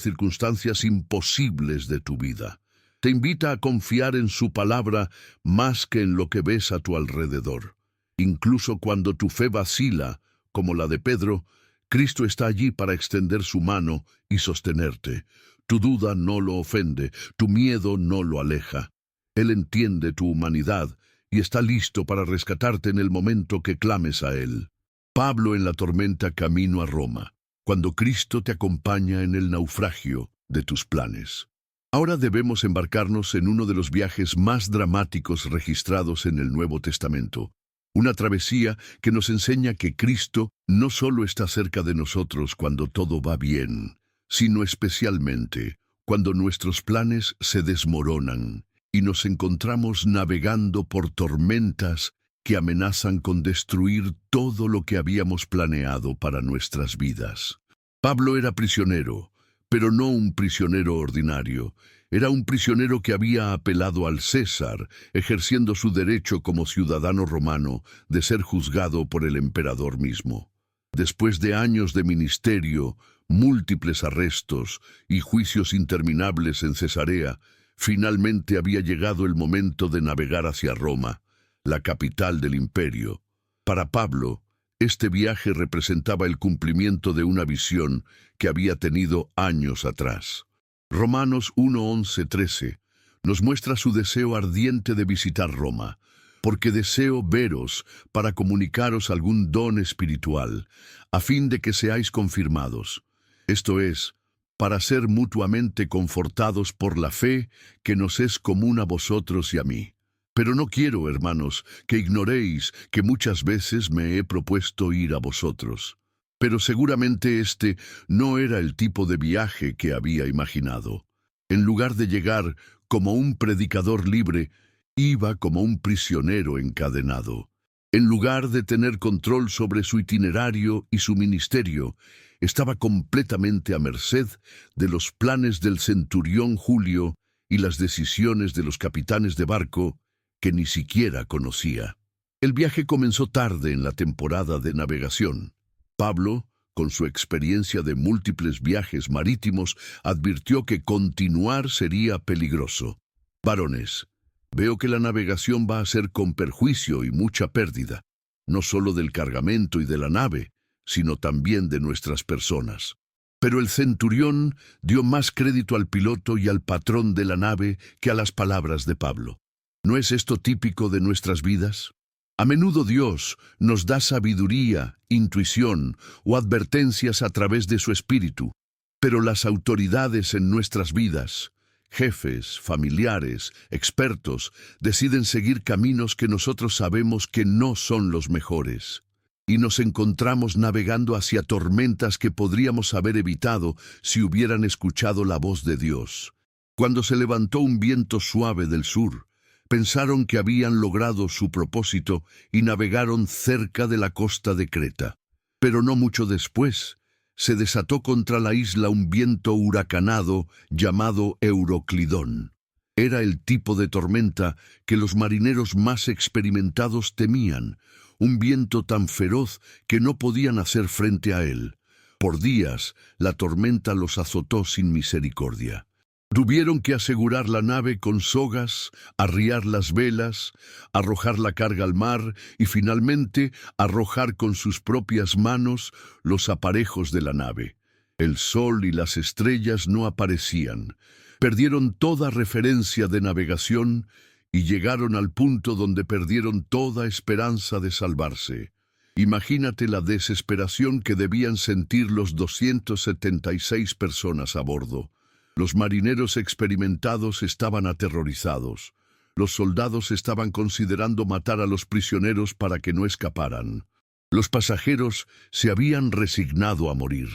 circunstancias imposibles de tu vida. Te invita a confiar en su palabra más que en lo que ves a tu alrededor. Incluso cuando tu fe vacila, como la de Pedro, Cristo está allí para extender su mano y sostenerte. Tu duda no lo ofende, tu miedo no lo aleja. Él entiende tu humanidad y está listo para rescatarte en el momento que clames a Él. Pablo en la tormenta camino a Roma, cuando Cristo te acompaña en el naufragio de tus planes. Ahora debemos embarcarnos en uno de los viajes más dramáticos registrados en el Nuevo Testamento. Una travesía que nos enseña que Cristo no solo está cerca de nosotros cuando todo va bien, sino especialmente cuando nuestros planes se desmoronan y nos encontramos navegando por tormentas que amenazan con destruir todo lo que habíamos planeado para nuestras vidas. Pablo era prisionero, pero no un prisionero ordinario. Era un prisionero que había apelado al César, ejerciendo su derecho como ciudadano romano de ser juzgado por el emperador mismo. Después de años de ministerio, múltiples arrestos y juicios interminables en Cesarea, finalmente había llegado el momento de navegar hacia Roma, la capital del imperio. Para Pablo, este viaje representaba el cumplimiento de una visión que había tenido años atrás. Romanos 1:11-13 nos muestra su deseo ardiente de visitar Roma, porque deseo veros para comunicaros algún don espiritual, a fin de que seáis confirmados. Esto es, para ser mutuamente confortados por la fe que nos es común a vosotros y a mí. Pero no quiero, hermanos, que ignoréis que muchas veces me he propuesto ir a vosotros. Pero seguramente este no era el tipo de viaje que había imaginado. En lugar de llegar como un predicador libre, iba como un prisionero encadenado. En lugar de tener control sobre su itinerario y su ministerio, estaba completamente a merced de los planes del centurión Julio y las decisiones de los capitanes de barco que ni siquiera conocía. El viaje comenzó tarde en la temporada de navegación. Pablo, con su experiencia de múltiples viajes marítimos, advirtió que continuar sería peligroso. Varones, veo que la navegación va a ser con perjuicio y mucha pérdida, no solo del cargamento y de la nave, sino también de nuestras personas. Pero el centurión dio más crédito al piloto y al patrón de la nave que a las palabras de Pablo. ¿No es esto típico de nuestras vidas? A menudo Dios nos da sabiduría, intuición o advertencias a través de su Espíritu, pero las autoridades en nuestras vidas, jefes, familiares, expertos, deciden seguir caminos que nosotros sabemos que no son los mejores. Y nos encontramos navegando hacia tormentas que podríamos haber evitado si hubieran escuchado la voz de Dios. Cuando se levantó un viento suave del sur, Pensaron que habían logrado su propósito y navegaron cerca de la costa de Creta. Pero no mucho después, se desató contra la isla un viento huracanado llamado Euroclidón. Era el tipo de tormenta que los marineros más experimentados temían, un viento tan feroz que no podían hacer frente a él. Por días, la tormenta los azotó sin misericordia. Tuvieron que asegurar la nave con sogas, arriar las velas, arrojar la carga al mar y finalmente arrojar con sus propias manos los aparejos de la nave. El sol y las estrellas no aparecían. Perdieron toda referencia de navegación y llegaron al punto donde perdieron toda esperanza de salvarse. Imagínate la desesperación que debían sentir los 276 personas a bordo. Los marineros experimentados estaban aterrorizados. Los soldados estaban considerando matar a los prisioneros para que no escaparan. Los pasajeros se habían resignado a morir.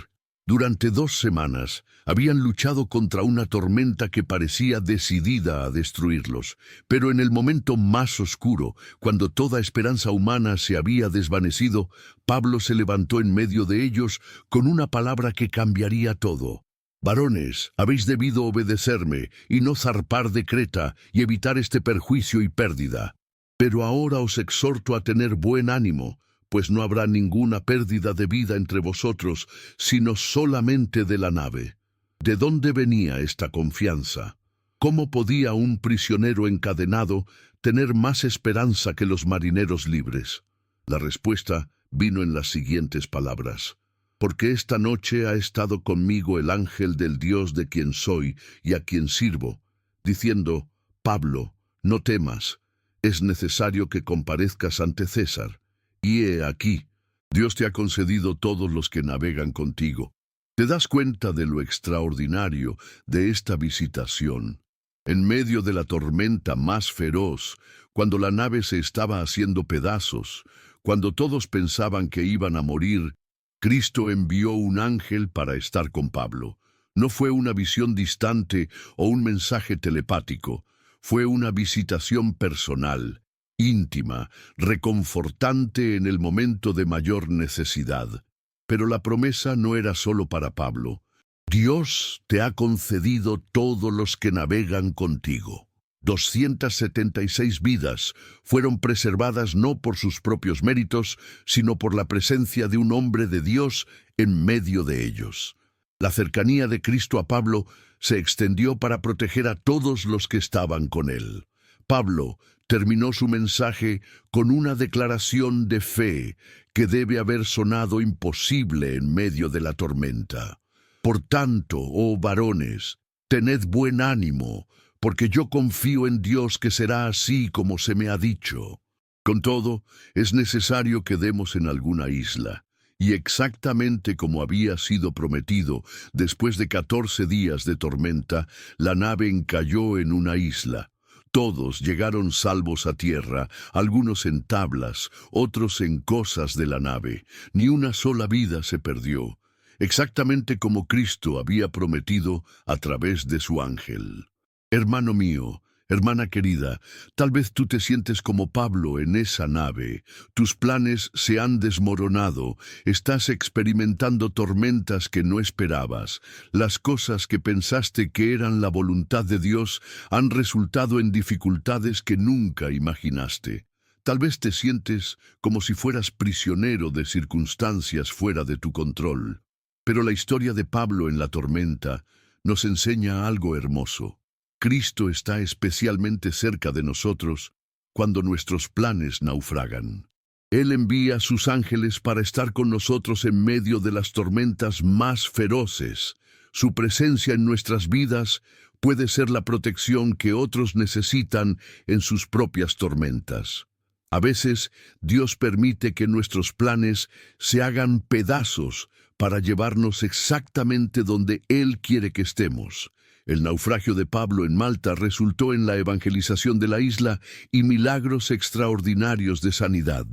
Durante 2 semanas habían luchado contra una tormenta que parecía decidida a destruirlos, pero en el momento más oscuro, cuando toda esperanza humana se había desvanecido, Pablo se levantó en medio de ellos con una palabra que cambiaría todo. «Varones, habéis debido obedecerme y no zarpar de Creta y evitar este perjuicio y pérdida. Pero ahora os exhorto a tener buen ánimo, pues no habrá ninguna pérdida de vida entre vosotros, sino solamente de la nave». ¿De dónde venía esta confianza? ¿Cómo podía un prisionero encadenado tener más esperanza que los marineros libres? La respuesta vino en las siguientes palabras: «Porque esta noche ha estado conmigo el ángel del Dios de quien soy y a quien sirvo, diciendo: Pablo, no temas, es necesario que comparezcas ante César. Y he aquí, Dios te ha concedido todos los que navegan contigo». ¿Te das cuenta de lo extraordinario de esta visitación? En medio de la tormenta más feroz, cuando la nave se estaba haciendo pedazos, cuando todos pensaban que iban a morir, Cristo envió un ángel para estar con Pablo. No fue una visión distante o un mensaje telepático, fue una visitación personal, íntima, reconfortante en el momento de mayor necesidad. Pero la promesa no era solo para Pablo. Dios te ha concedido todos los que navegan contigo. 276 vidas fueron preservadas no por sus propios méritos, sino por la presencia de un hombre de Dios en medio de ellos. La cercanía de Cristo a Pablo se extendió para proteger a todos los que estaban con él. Pablo terminó su mensaje con una declaración de fe que debe haber sonado imposible en medio de la tormenta. «Por tanto, oh varones, tened buen ánimo, porque yo confío en Dios que será así como se me ha dicho». Con todo, es necesario que demos en alguna isla, y exactamente como había sido prometido, después de 14 días de tormenta, la nave encalló en una isla. Todos llegaron salvos a tierra, algunos en tablas, otros en cosas de la nave. Ni una sola vida se perdió, exactamente como Cristo había prometido a través de su ángel. Hermano mío, hermana querida, tal vez tú te sientes como Pablo en esa nave. Tus planes se han desmoronado, estás experimentando tormentas que no esperabas. Las cosas que pensaste que eran la voluntad de Dios han resultado en dificultades que nunca imaginaste. Tal vez te sientes como si fueras prisionero de circunstancias fuera de tu control. Pero la historia de Pablo en la tormenta nos enseña algo hermoso. Cristo está especialmente cerca de nosotros cuando nuestros planes naufragan. Él envía a sus ángeles para estar con nosotros en medio de las tormentas más feroces. Su presencia en nuestras vidas puede ser la protección que otros necesitan en sus propias tormentas. A veces, Dios permite que nuestros planes se hagan pedazos para llevarnos exactamente donde Él quiere que estemos. El naufragio de Pablo en Malta resultó en la evangelización de la isla y milagros extraordinarios de sanidad.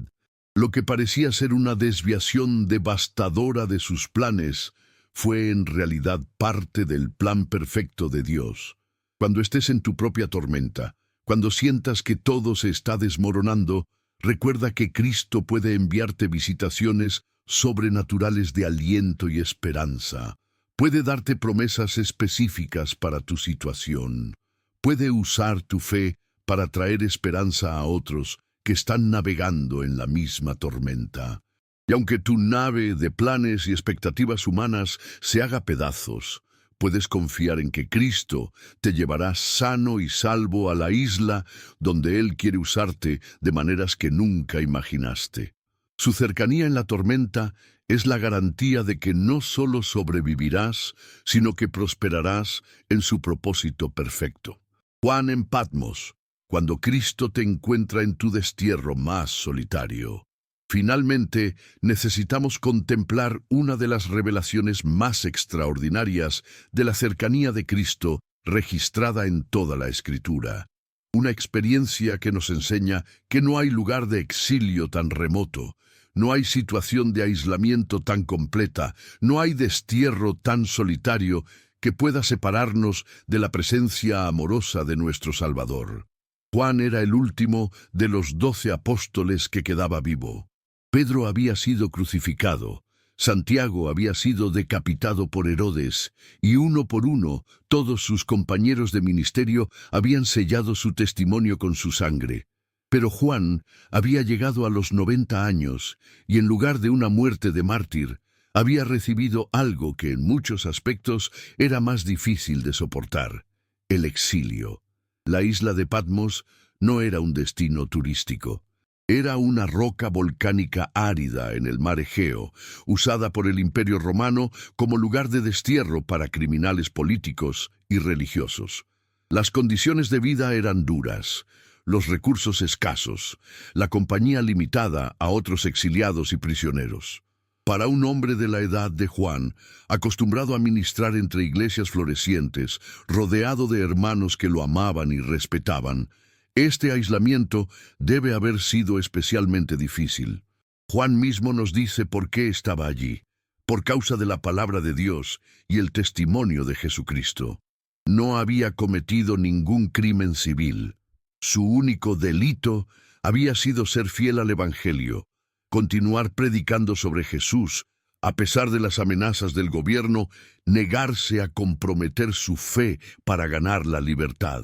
Lo que parecía ser una desviación devastadora de sus planes fue en realidad parte del plan perfecto de Dios. Cuando estés en tu propia tormenta, Cuando sientas que todo se está desmoronando, recuerda que Cristo puede enviarte visitaciones sobrenaturales de aliento y esperanza. Puede darte promesas específicas para tu situación. Puede usar tu fe para traer esperanza a otros que están navegando en la misma tormenta. Y aunque tu nave de planes y expectativas humanas se haga pedazos, puedes confiar en que Cristo te llevará sano y salvo a la isla donde Él quiere usarte de maneras que nunca imaginaste. Su cercanía en la tormenta es la garantía de que no solo sobrevivirás, sino que prosperarás en su propósito perfecto. Juan en Patmos, cuando Cristo te encuentra en tu destierro más solitario. Finalmente, necesitamos contemplar una de las revelaciones más extraordinarias de la cercanía de Cristo registrada en toda la Escritura. Una experiencia que nos enseña que no hay lugar de exilio tan remoto, no hay situación de aislamiento tan completa, no hay destierro tan solitario que pueda separarnos de la presencia amorosa de nuestro Salvador. Juan era el último de los 12 apóstoles que quedaba vivo. Pedro había sido crucificado, Santiago había sido decapitado por Herodes, y uno por uno todos sus compañeros de ministerio habían sellado su testimonio con su sangre. Pero Juan había llegado a los 90 años, y en lugar de una muerte de mártir, había recibido algo que en muchos aspectos era más difícil de soportar: el exilio. La isla de Patmos no era un destino turístico. Era una roca volcánica árida en el mar Egeo, usada por el Imperio Romano como lugar de destierro para criminales políticos y religiosos. Las condiciones de vida eran duras, los recursos escasos, la compañía limitada a otros exiliados y prisioneros. Para un hombre de la edad de Juan, acostumbrado a ministrar entre iglesias florecientes, rodeado de hermanos que lo amaban y respetaban, este aislamiento debe haber sido especialmente difícil. Juan mismo nos dice por qué estaba allí: por causa de la palabra de Dios y el testimonio de Jesucristo. No había cometido ningún crimen civil. Su único delito había sido ser fiel al Evangelio, continuar predicando sobre Jesús, a pesar de las amenazas del gobierno, negarse a comprometer su fe para ganar la libertad.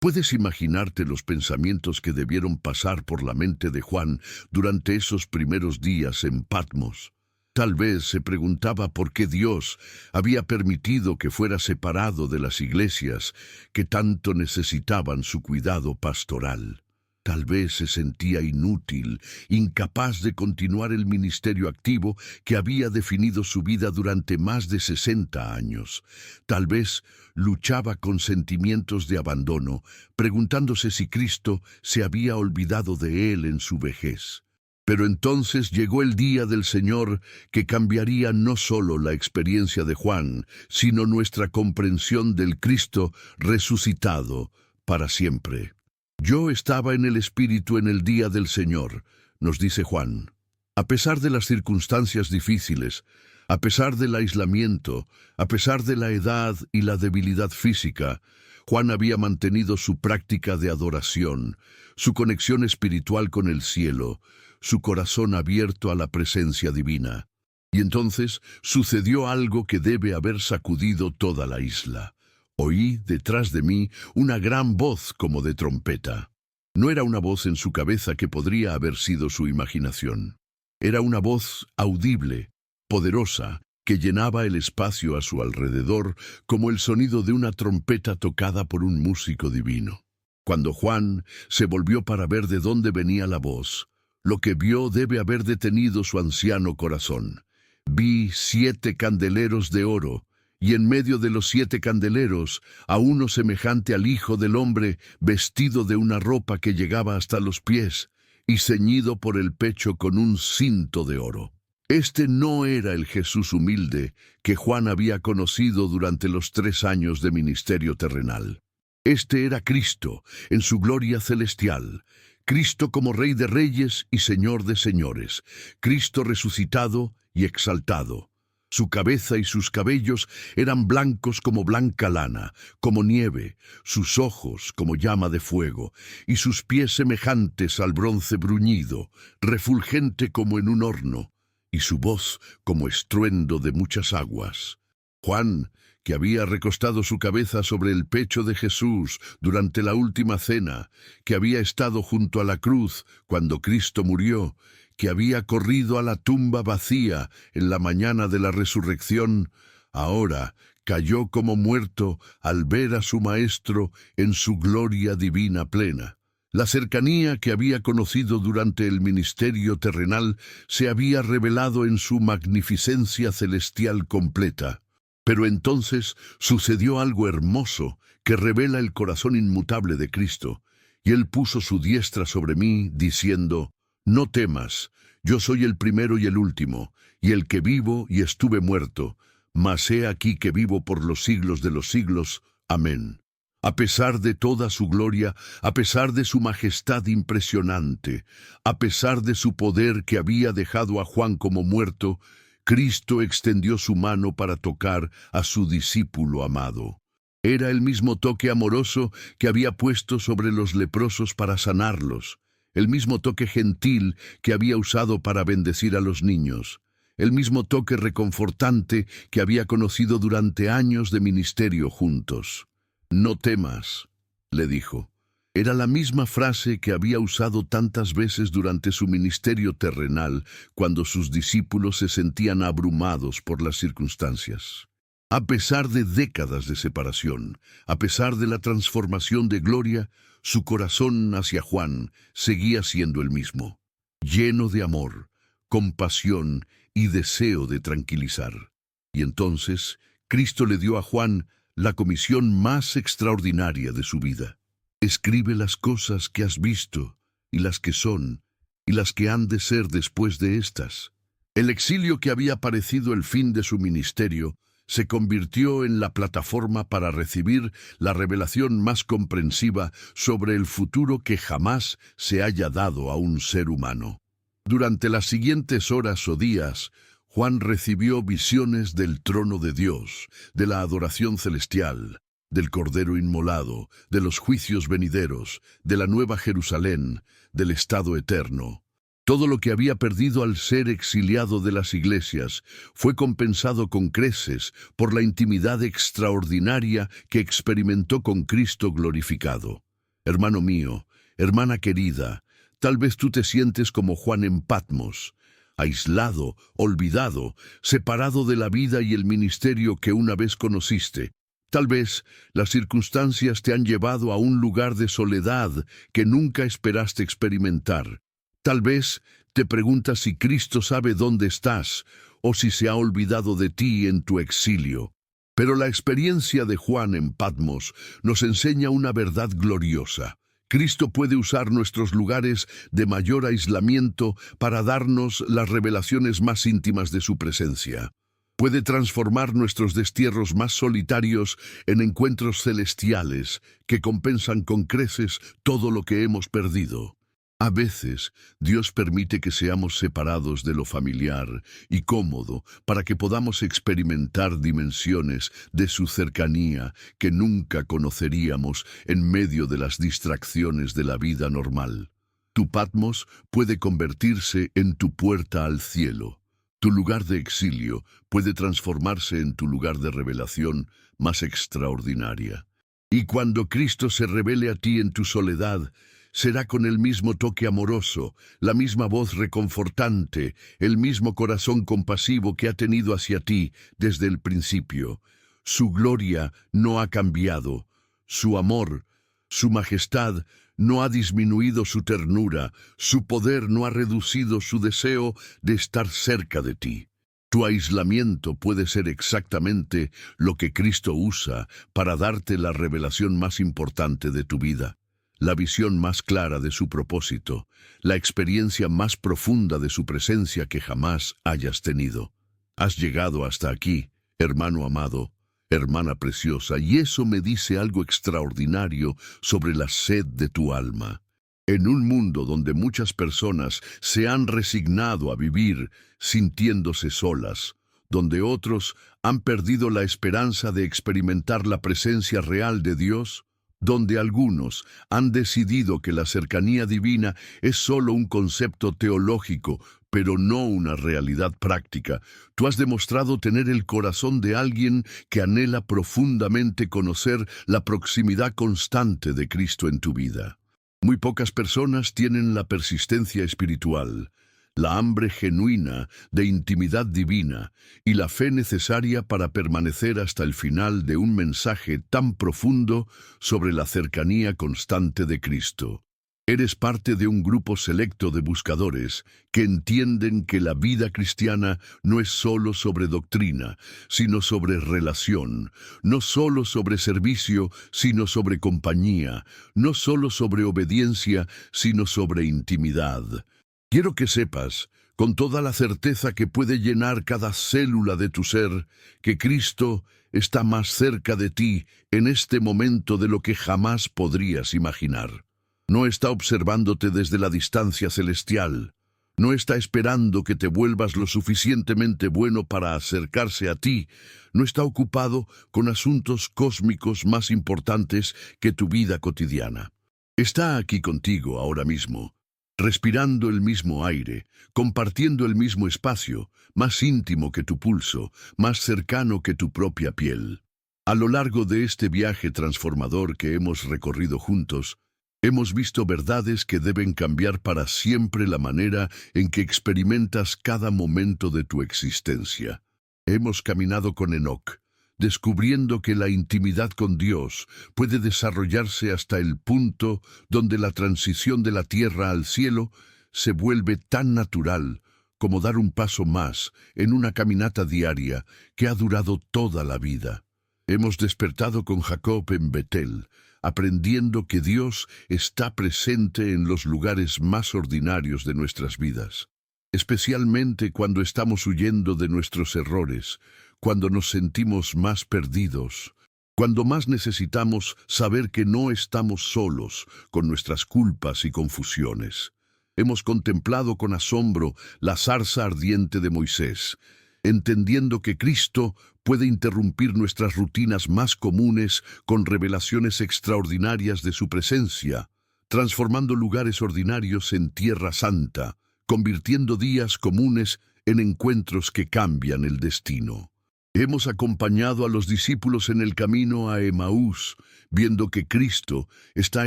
¿Puedes imaginarte los pensamientos que debieron pasar por la mente de Juan durante esos primeros días en Patmos? Tal vez se preguntaba por qué Dios había permitido que fuera separado de las iglesias que tanto necesitaban su cuidado pastoral. Tal vez se sentía inútil, incapaz de continuar el ministerio activo que había definido su vida durante más de 60 años. Tal vez luchaba con sentimientos de abandono, preguntándose si Cristo se había olvidado de él en su vejez. Pero entonces llegó el día del Señor que cambiaría no solo la experiencia de Juan, sino nuestra comprensión del Cristo resucitado para siempre. Yo estaba en el Espíritu en el día del Señor, nos dice Juan. A pesar de las circunstancias difíciles, a pesar del aislamiento, a pesar de la edad y la debilidad física, Juan había mantenido su práctica de adoración, su conexión espiritual con el cielo, su corazón abierto a la presencia divina. Y entonces sucedió algo que debe haber sacudido toda la isla. Oí detrás de mí una gran voz como de trompeta. No era una voz en su cabeza que podría haber sido su imaginación. Era una voz audible, poderosa, que llenaba el espacio a su alrededor como el sonido de una trompeta tocada por un músico divino. Cuando Juan se volvió para ver de dónde venía la voz, lo que vio debe haber detenido su anciano corazón. Vi 7 candeleros de oro, y en medio de los 7 candeleros, a uno semejante al Hijo del Hombre, vestido de una ropa que llegaba hasta los pies, y ceñido por el pecho con un cinto de oro. Este no era el Jesús humilde que Juan había conocido durante los 3 años de ministerio terrenal. Este era Cristo, en su gloria celestial, Cristo como Rey de Reyes y Señor de Señores, Cristo resucitado y exaltado. Su cabeza y sus cabellos eran blancos como blanca lana, como nieve, sus ojos como llama de fuego, y sus pies semejantes al bronce bruñido, refulgente como en un horno, y su voz como estruendo de muchas aguas. Juan, que había recostado su cabeza sobre el pecho de Jesús durante la última cena, que había estado junto a la cruz cuando Cristo murió, que había corrido a la tumba vacía en la mañana de la resurrección, ahora cayó como muerto al ver a su Maestro en su gloria divina plena. La cercanía que había conocido durante el ministerio terrenal se había revelado en su magnificencia celestial completa. Pero entonces sucedió algo hermoso que revela el corazón inmutable de Cristo, y Él puso su diestra sobre mí, diciendo: «No temas, yo soy el primero y el último, y el que vivo y estuve muerto, mas he aquí que vivo por los siglos de los siglos. Amén». A pesar de toda su gloria, a pesar de su majestad impresionante, a pesar de su poder que había dejado a Juan como muerto, Cristo extendió su mano para tocar a su discípulo amado. Era el mismo toque amoroso que había puesto sobre los leprosos para sanarlos, el mismo toque gentil que había usado para bendecir a los niños, el mismo toque reconfortante que había conocido durante años de ministerio juntos. «No temas», le dijo. Era la misma frase que había usado tantas veces durante su ministerio terrenal cuando sus discípulos se sentían abrumados por las circunstancias. A pesar de décadas de separación, a pesar de la transformación de gloria, su corazón hacia Juan seguía siendo el mismo, lleno de amor, compasión y deseo de tranquilizar. Y entonces, Cristo le dio a Juan la comisión más extraordinaria de su vida. «Escribe las cosas que has visto, y las que son, y las que han de ser después de estas». El exilio que había parecido el fin de su ministerio se convirtió en la plataforma para recibir la revelación más comprensiva sobre el futuro que jamás se haya dado a un ser humano. Durante las siguientes horas o días, Juan recibió visiones del trono de Dios, de la adoración celestial, del Cordero inmolado, de los juicios venideros, de la Nueva Jerusalén, del estado eterno. Todo lo que había perdido al ser exiliado de las iglesias fue compensado con creces por la intimidad extraordinaria que experimentó con Cristo glorificado. Hermano mío, hermana querida, tal vez tú te sientes como Juan en Patmos, aislado, olvidado, separado de la vida y el ministerio que una vez conociste. Tal vez las circunstancias te han llevado a un lugar de soledad que nunca esperaste experimentar. Tal vez te preguntas si Cristo sabe dónde estás o si se ha olvidado de ti en tu exilio. Pero la experiencia de Juan en Patmos nos enseña una verdad gloriosa. Cristo puede usar nuestros lugares de mayor aislamiento para darnos las revelaciones más íntimas de su presencia. Puede transformar nuestros destierros más solitarios en encuentros celestiales que compensan con creces todo lo que hemos perdido. A veces, Dios permite que seamos separados de lo familiar y cómodo para que podamos experimentar dimensiones de su cercanía que nunca conoceríamos en medio de las distracciones de la vida normal. Tu Patmos puede convertirse en tu puerta al cielo. Tu lugar de exilio puede transformarse en tu lugar de revelación más extraordinaria. Y cuando Cristo se revele a ti en tu soledad, será con el mismo toque amoroso, la misma voz reconfortante, el mismo corazón compasivo que ha tenido hacia ti desde el principio. Su gloria no ha cambiado, su amor, su majestad no ha disminuido su ternura, su poder no ha reducido su deseo de estar cerca de ti. Tu aislamiento puede ser exactamente lo que Cristo usa para darte la revelación más importante de tu vida. La visión más clara de su propósito, la experiencia más profunda de su presencia que jamás hayas tenido. Has llegado hasta aquí, hermano amado, hermana preciosa, y eso me dice algo extraordinario sobre la sed de tu alma. En un mundo donde muchas personas se han resignado a vivir sintiéndose solas, donde otros han perdido la esperanza de experimentar la presencia real de Dios, donde algunos han decidido que la cercanía divina es solo un concepto teológico, pero no una realidad práctica. Tú has demostrado tener el corazón de alguien que anhela profundamente conocer la proximidad constante de Cristo en tu vida. Muy pocas personas tienen la persistencia espiritual, la hambre genuina de intimidad divina y la fe necesaria para permanecer hasta el final de un mensaje tan profundo sobre la cercanía constante de Cristo. Eres parte de un grupo selecto de buscadores que entienden que la vida cristiana no es solo sobre doctrina, sino sobre relación, no solo sobre servicio, sino sobre compañía, no solo sobre obediencia, sino sobre intimidad. Quiero que sepas, con toda la certeza que puede llenar cada célula de tu ser, que Cristo está más cerca de ti en este momento de lo que jamás podrías imaginar. No está observándote desde la distancia celestial. No está esperando que te vuelvas lo suficientemente bueno para acercarse a ti. No está ocupado con asuntos cósmicos más importantes que tu vida cotidiana. Está aquí contigo ahora mismo, respirando el mismo aire, compartiendo el mismo espacio, más íntimo que tu pulso, más cercano que tu propia piel. A lo largo de este viaje transformador que hemos recorrido juntos, hemos visto verdades que deben cambiar para siempre la manera en que experimentas cada momento de tu existencia. Hemos caminado con Enoc, descubriendo que la intimidad con Dios puede desarrollarse hasta el punto donde la transición de la tierra al cielo se vuelve tan natural como dar un paso más en una caminata diaria que ha durado toda la vida. Hemos despertado con Jacob en Betel, aprendiendo que Dios está presente en los lugares más ordinarios de nuestras vidas, especialmente cuando estamos huyendo de nuestros errores, cuando nos sentimos más perdidos, cuando más necesitamos saber que no estamos solos con nuestras culpas y confusiones. Hemos contemplado con asombro la zarza ardiente de Moisés, entendiendo que Cristo puede interrumpir nuestras rutinas más comunes con revelaciones extraordinarias de su presencia, transformando lugares ordinarios en tierra santa, convirtiendo días comunes en encuentros que cambian el destino. Hemos acompañado a los discípulos en el camino a Emaús, viendo que Cristo está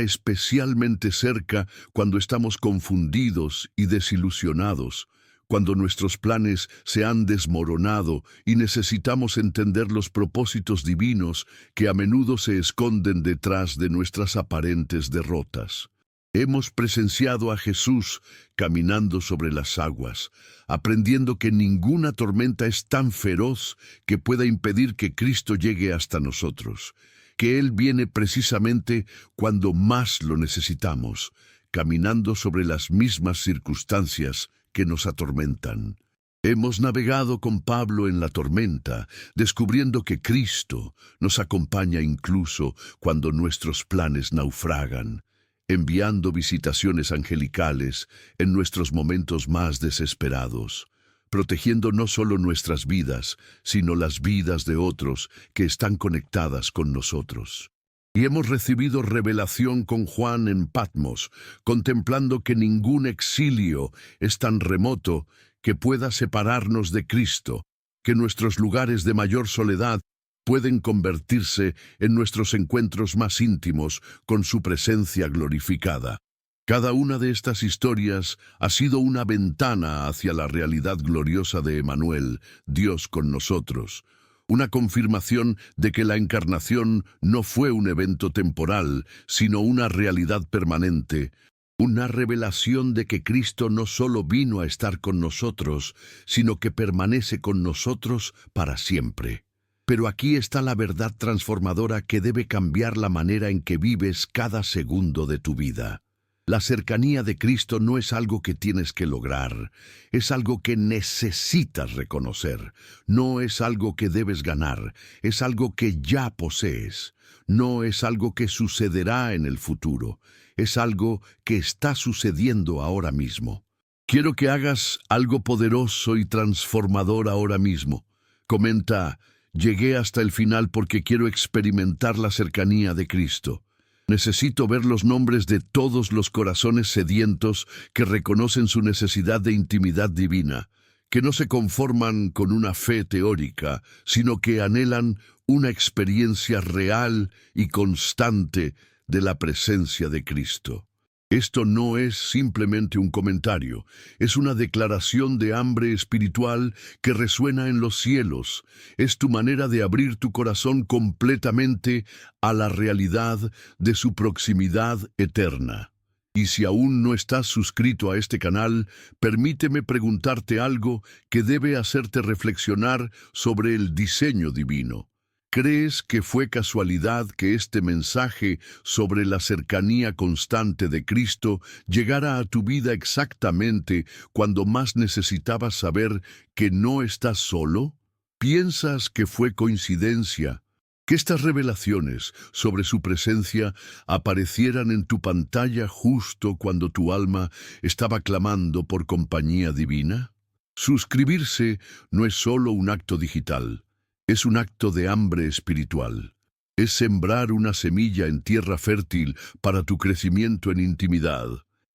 especialmente cerca cuando estamos confundidos y desilusionados, cuando nuestros planes se han desmoronado y necesitamos entender los propósitos divinos que a menudo se esconden detrás de nuestras aparentes derrotas. Hemos presenciado a Jesús caminando sobre las aguas, aprendiendo que ninguna tormenta es tan feroz que pueda impedir que Cristo llegue hasta nosotros, que Él viene precisamente cuando más lo necesitamos, caminando sobre las mismas circunstancias que nos atormentan. Hemos navegado con Pablo en la tormenta, descubriendo que Cristo nos acompaña incluso cuando nuestros planes naufragan, enviando visitaciones angelicales en nuestros momentos más desesperados, protegiendo no solo nuestras vidas, sino las vidas de otros que están conectadas con nosotros. Y hemos recibido revelación con Juan en Patmos, contemplando que ningún exilio es tan remoto que pueda separarnos de Cristo, que nuestros lugares de mayor soledad pueden convertirse en nuestros encuentros más íntimos con su presencia glorificada. Cada una de estas historias ha sido una ventana hacia la realidad gloriosa de Emmanuel, Dios con nosotros. Una confirmación de que la encarnación no fue un evento temporal, sino una realidad permanente. Una revelación de que Cristo no solo vino a estar con nosotros, sino que permanece con nosotros para siempre. Pero aquí está la verdad transformadora que debe cambiar la manera en que vives cada segundo de tu vida. La cercanía de Cristo no es algo que tienes que lograr, es algo que necesitas reconocer. No es algo que debes ganar, es algo que ya posees. No es algo que sucederá en el futuro, es algo que está sucediendo ahora mismo. Quiero que hagas algo poderoso y transformador ahora mismo. Comenta: llegué hasta el final porque quiero experimentar la cercanía de Cristo. Necesito ver los nombres de todos los corazones sedientos que reconocen su necesidad de intimidad divina, que no se conforman con una fe teórica, sino que anhelan una experiencia real y constante de la presencia de Cristo. Esto no es simplemente un comentario, es una declaración de hambre espiritual que resuena en los cielos. Es tu manera de abrir tu corazón completamente a la realidad de su proximidad eterna. Y si aún no estás suscrito a este canal, permíteme preguntarte algo que debe hacerte reflexionar sobre el diseño divino. ¿Crees que fue casualidad que este mensaje sobre la cercanía constante de Cristo llegara a tu vida exactamente cuando más necesitabas saber que no estás solo? ¿Piensas que fue coincidencia que estas revelaciones sobre su presencia aparecieran en tu pantalla justo cuando tu alma estaba clamando por compañía divina? Suscribirse no es solo un acto digital. Es un acto de hambre espiritual. Es sembrar una semilla en tierra fértil para tu crecimiento en intimidad.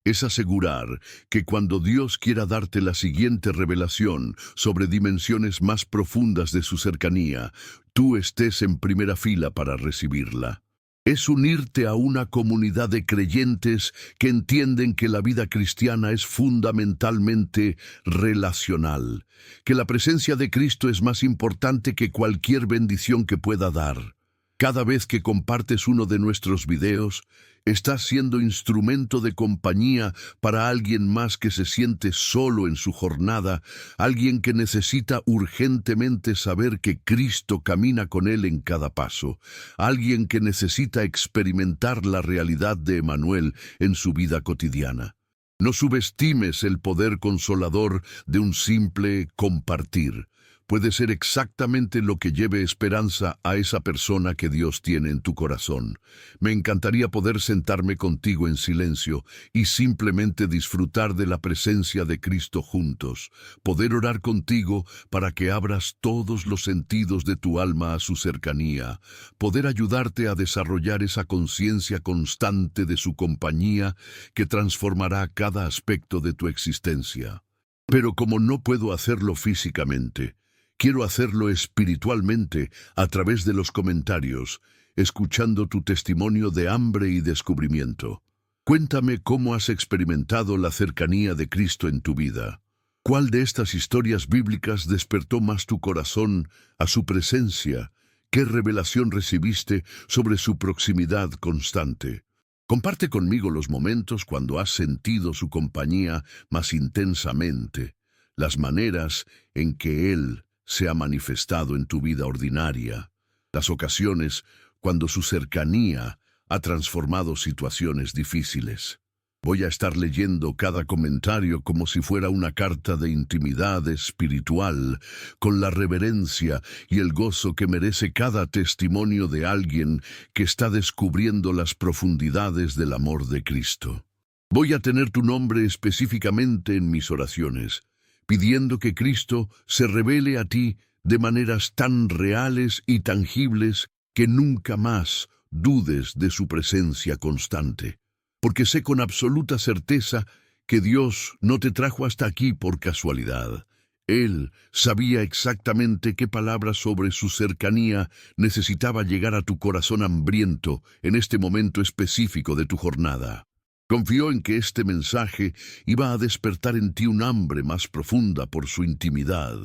Es asegurar que cuando Dios quiera darte la siguiente revelación sobre dimensiones más profundas de su cercanía, tú estés en primera fila para recibirla. Es unirte a una comunidad de creyentes que entienden que la vida cristiana es fundamentalmente relacional, que la presencia de Cristo es más importante que cualquier bendición que pueda dar. Cada vez que compartes uno de nuestros videos, estás siendo instrumento de compañía para alguien más que se siente solo en su jornada, alguien que necesita urgentemente saber que Cristo camina con él en cada paso, alguien que necesita experimentar la realidad de Emmanuel en su vida cotidiana. No subestimes el poder consolador de un simple compartir. Puede ser exactamente lo que lleve esperanza a esa persona que Dios tiene en tu corazón. Me encantaría poder sentarme contigo en silencio y simplemente disfrutar de la presencia de Cristo juntos, poder orar contigo para que abras todos los sentidos de tu alma a su cercanía, poder ayudarte a desarrollar esa conciencia constante de su compañía que transformará cada aspecto de tu existencia. Pero como no puedo hacerlo físicamente, quiero hacerlo espiritualmente a través de los comentarios, escuchando tu testimonio de hambre y descubrimiento. Cuéntame cómo has experimentado la cercanía de Cristo en tu vida. ¿Cuál de estas historias bíblicas despertó más tu corazón a su presencia? ¿Qué revelación recibiste sobre su proximidad constante? Comparte conmigo los momentos cuando has sentido su compañía más intensamente, las maneras en que Él se ha manifestado en tu vida ordinaria, las ocasiones cuando su cercanía ha transformado situaciones difíciles. Voy a estar leyendo cada comentario como si fuera una carta de intimidad espiritual, con la reverencia y el gozo que merece cada testimonio de alguien que está descubriendo las profundidades del amor de Cristo. Voy a tener tu nombre específicamente en mis oraciones, pidiendo que Cristo se revele a ti de maneras tan reales y tangibles que nunca más dudes de su presencia constante. Porque sé con absoluta certeza que Dios no te trajo hasta aquí por casualidad. Él sabía exactamente qué palabras sobre su cercanía necesitaba llegar a tu corazón hambriento en este momento específico de tu jornada. Confió en que este mensaje iba a despertar en ti un hambre más profunda por su intimidad,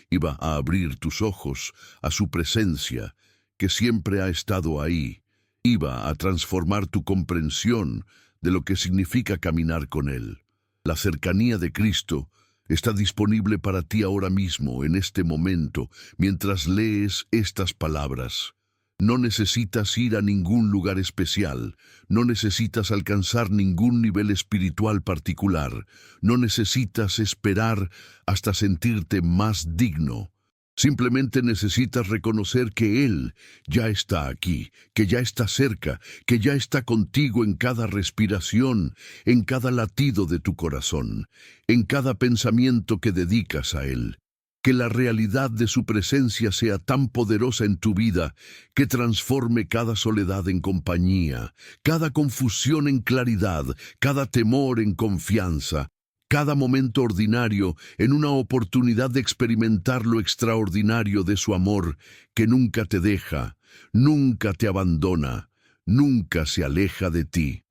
iba a abrir tus ojos a su presencia, que siempre ha estado ahí, iba a transformar tu comprensión de lo que significa caminar con Él. La cercanía de Cristo está disponible para ti ahora mismo, en este momento, mientras lees estas palabras. No necesitas ir a ningún lugar especial, no necesitas alcanzar ningún nivel espiritual particular, no necesitas esperar hasta sentirte más digno. Simplemente necesitas reconocer que Él ya está aquí, que ya está cerca, que ya está contigo en cada respiración, en cada latido de tu corazón, en cada pensamiento que dedicas a Él. Que la realidad de su presencia sea tan poderosa en tu vida que transforme cada soledad en compañía, cada confusión en claridad, cada temor en confianza, cada momento ordinario en una oportunidad de experimentar lo extraordinario de su amor que nunca te deja, nunca te abandona, nunca se aleja de ti.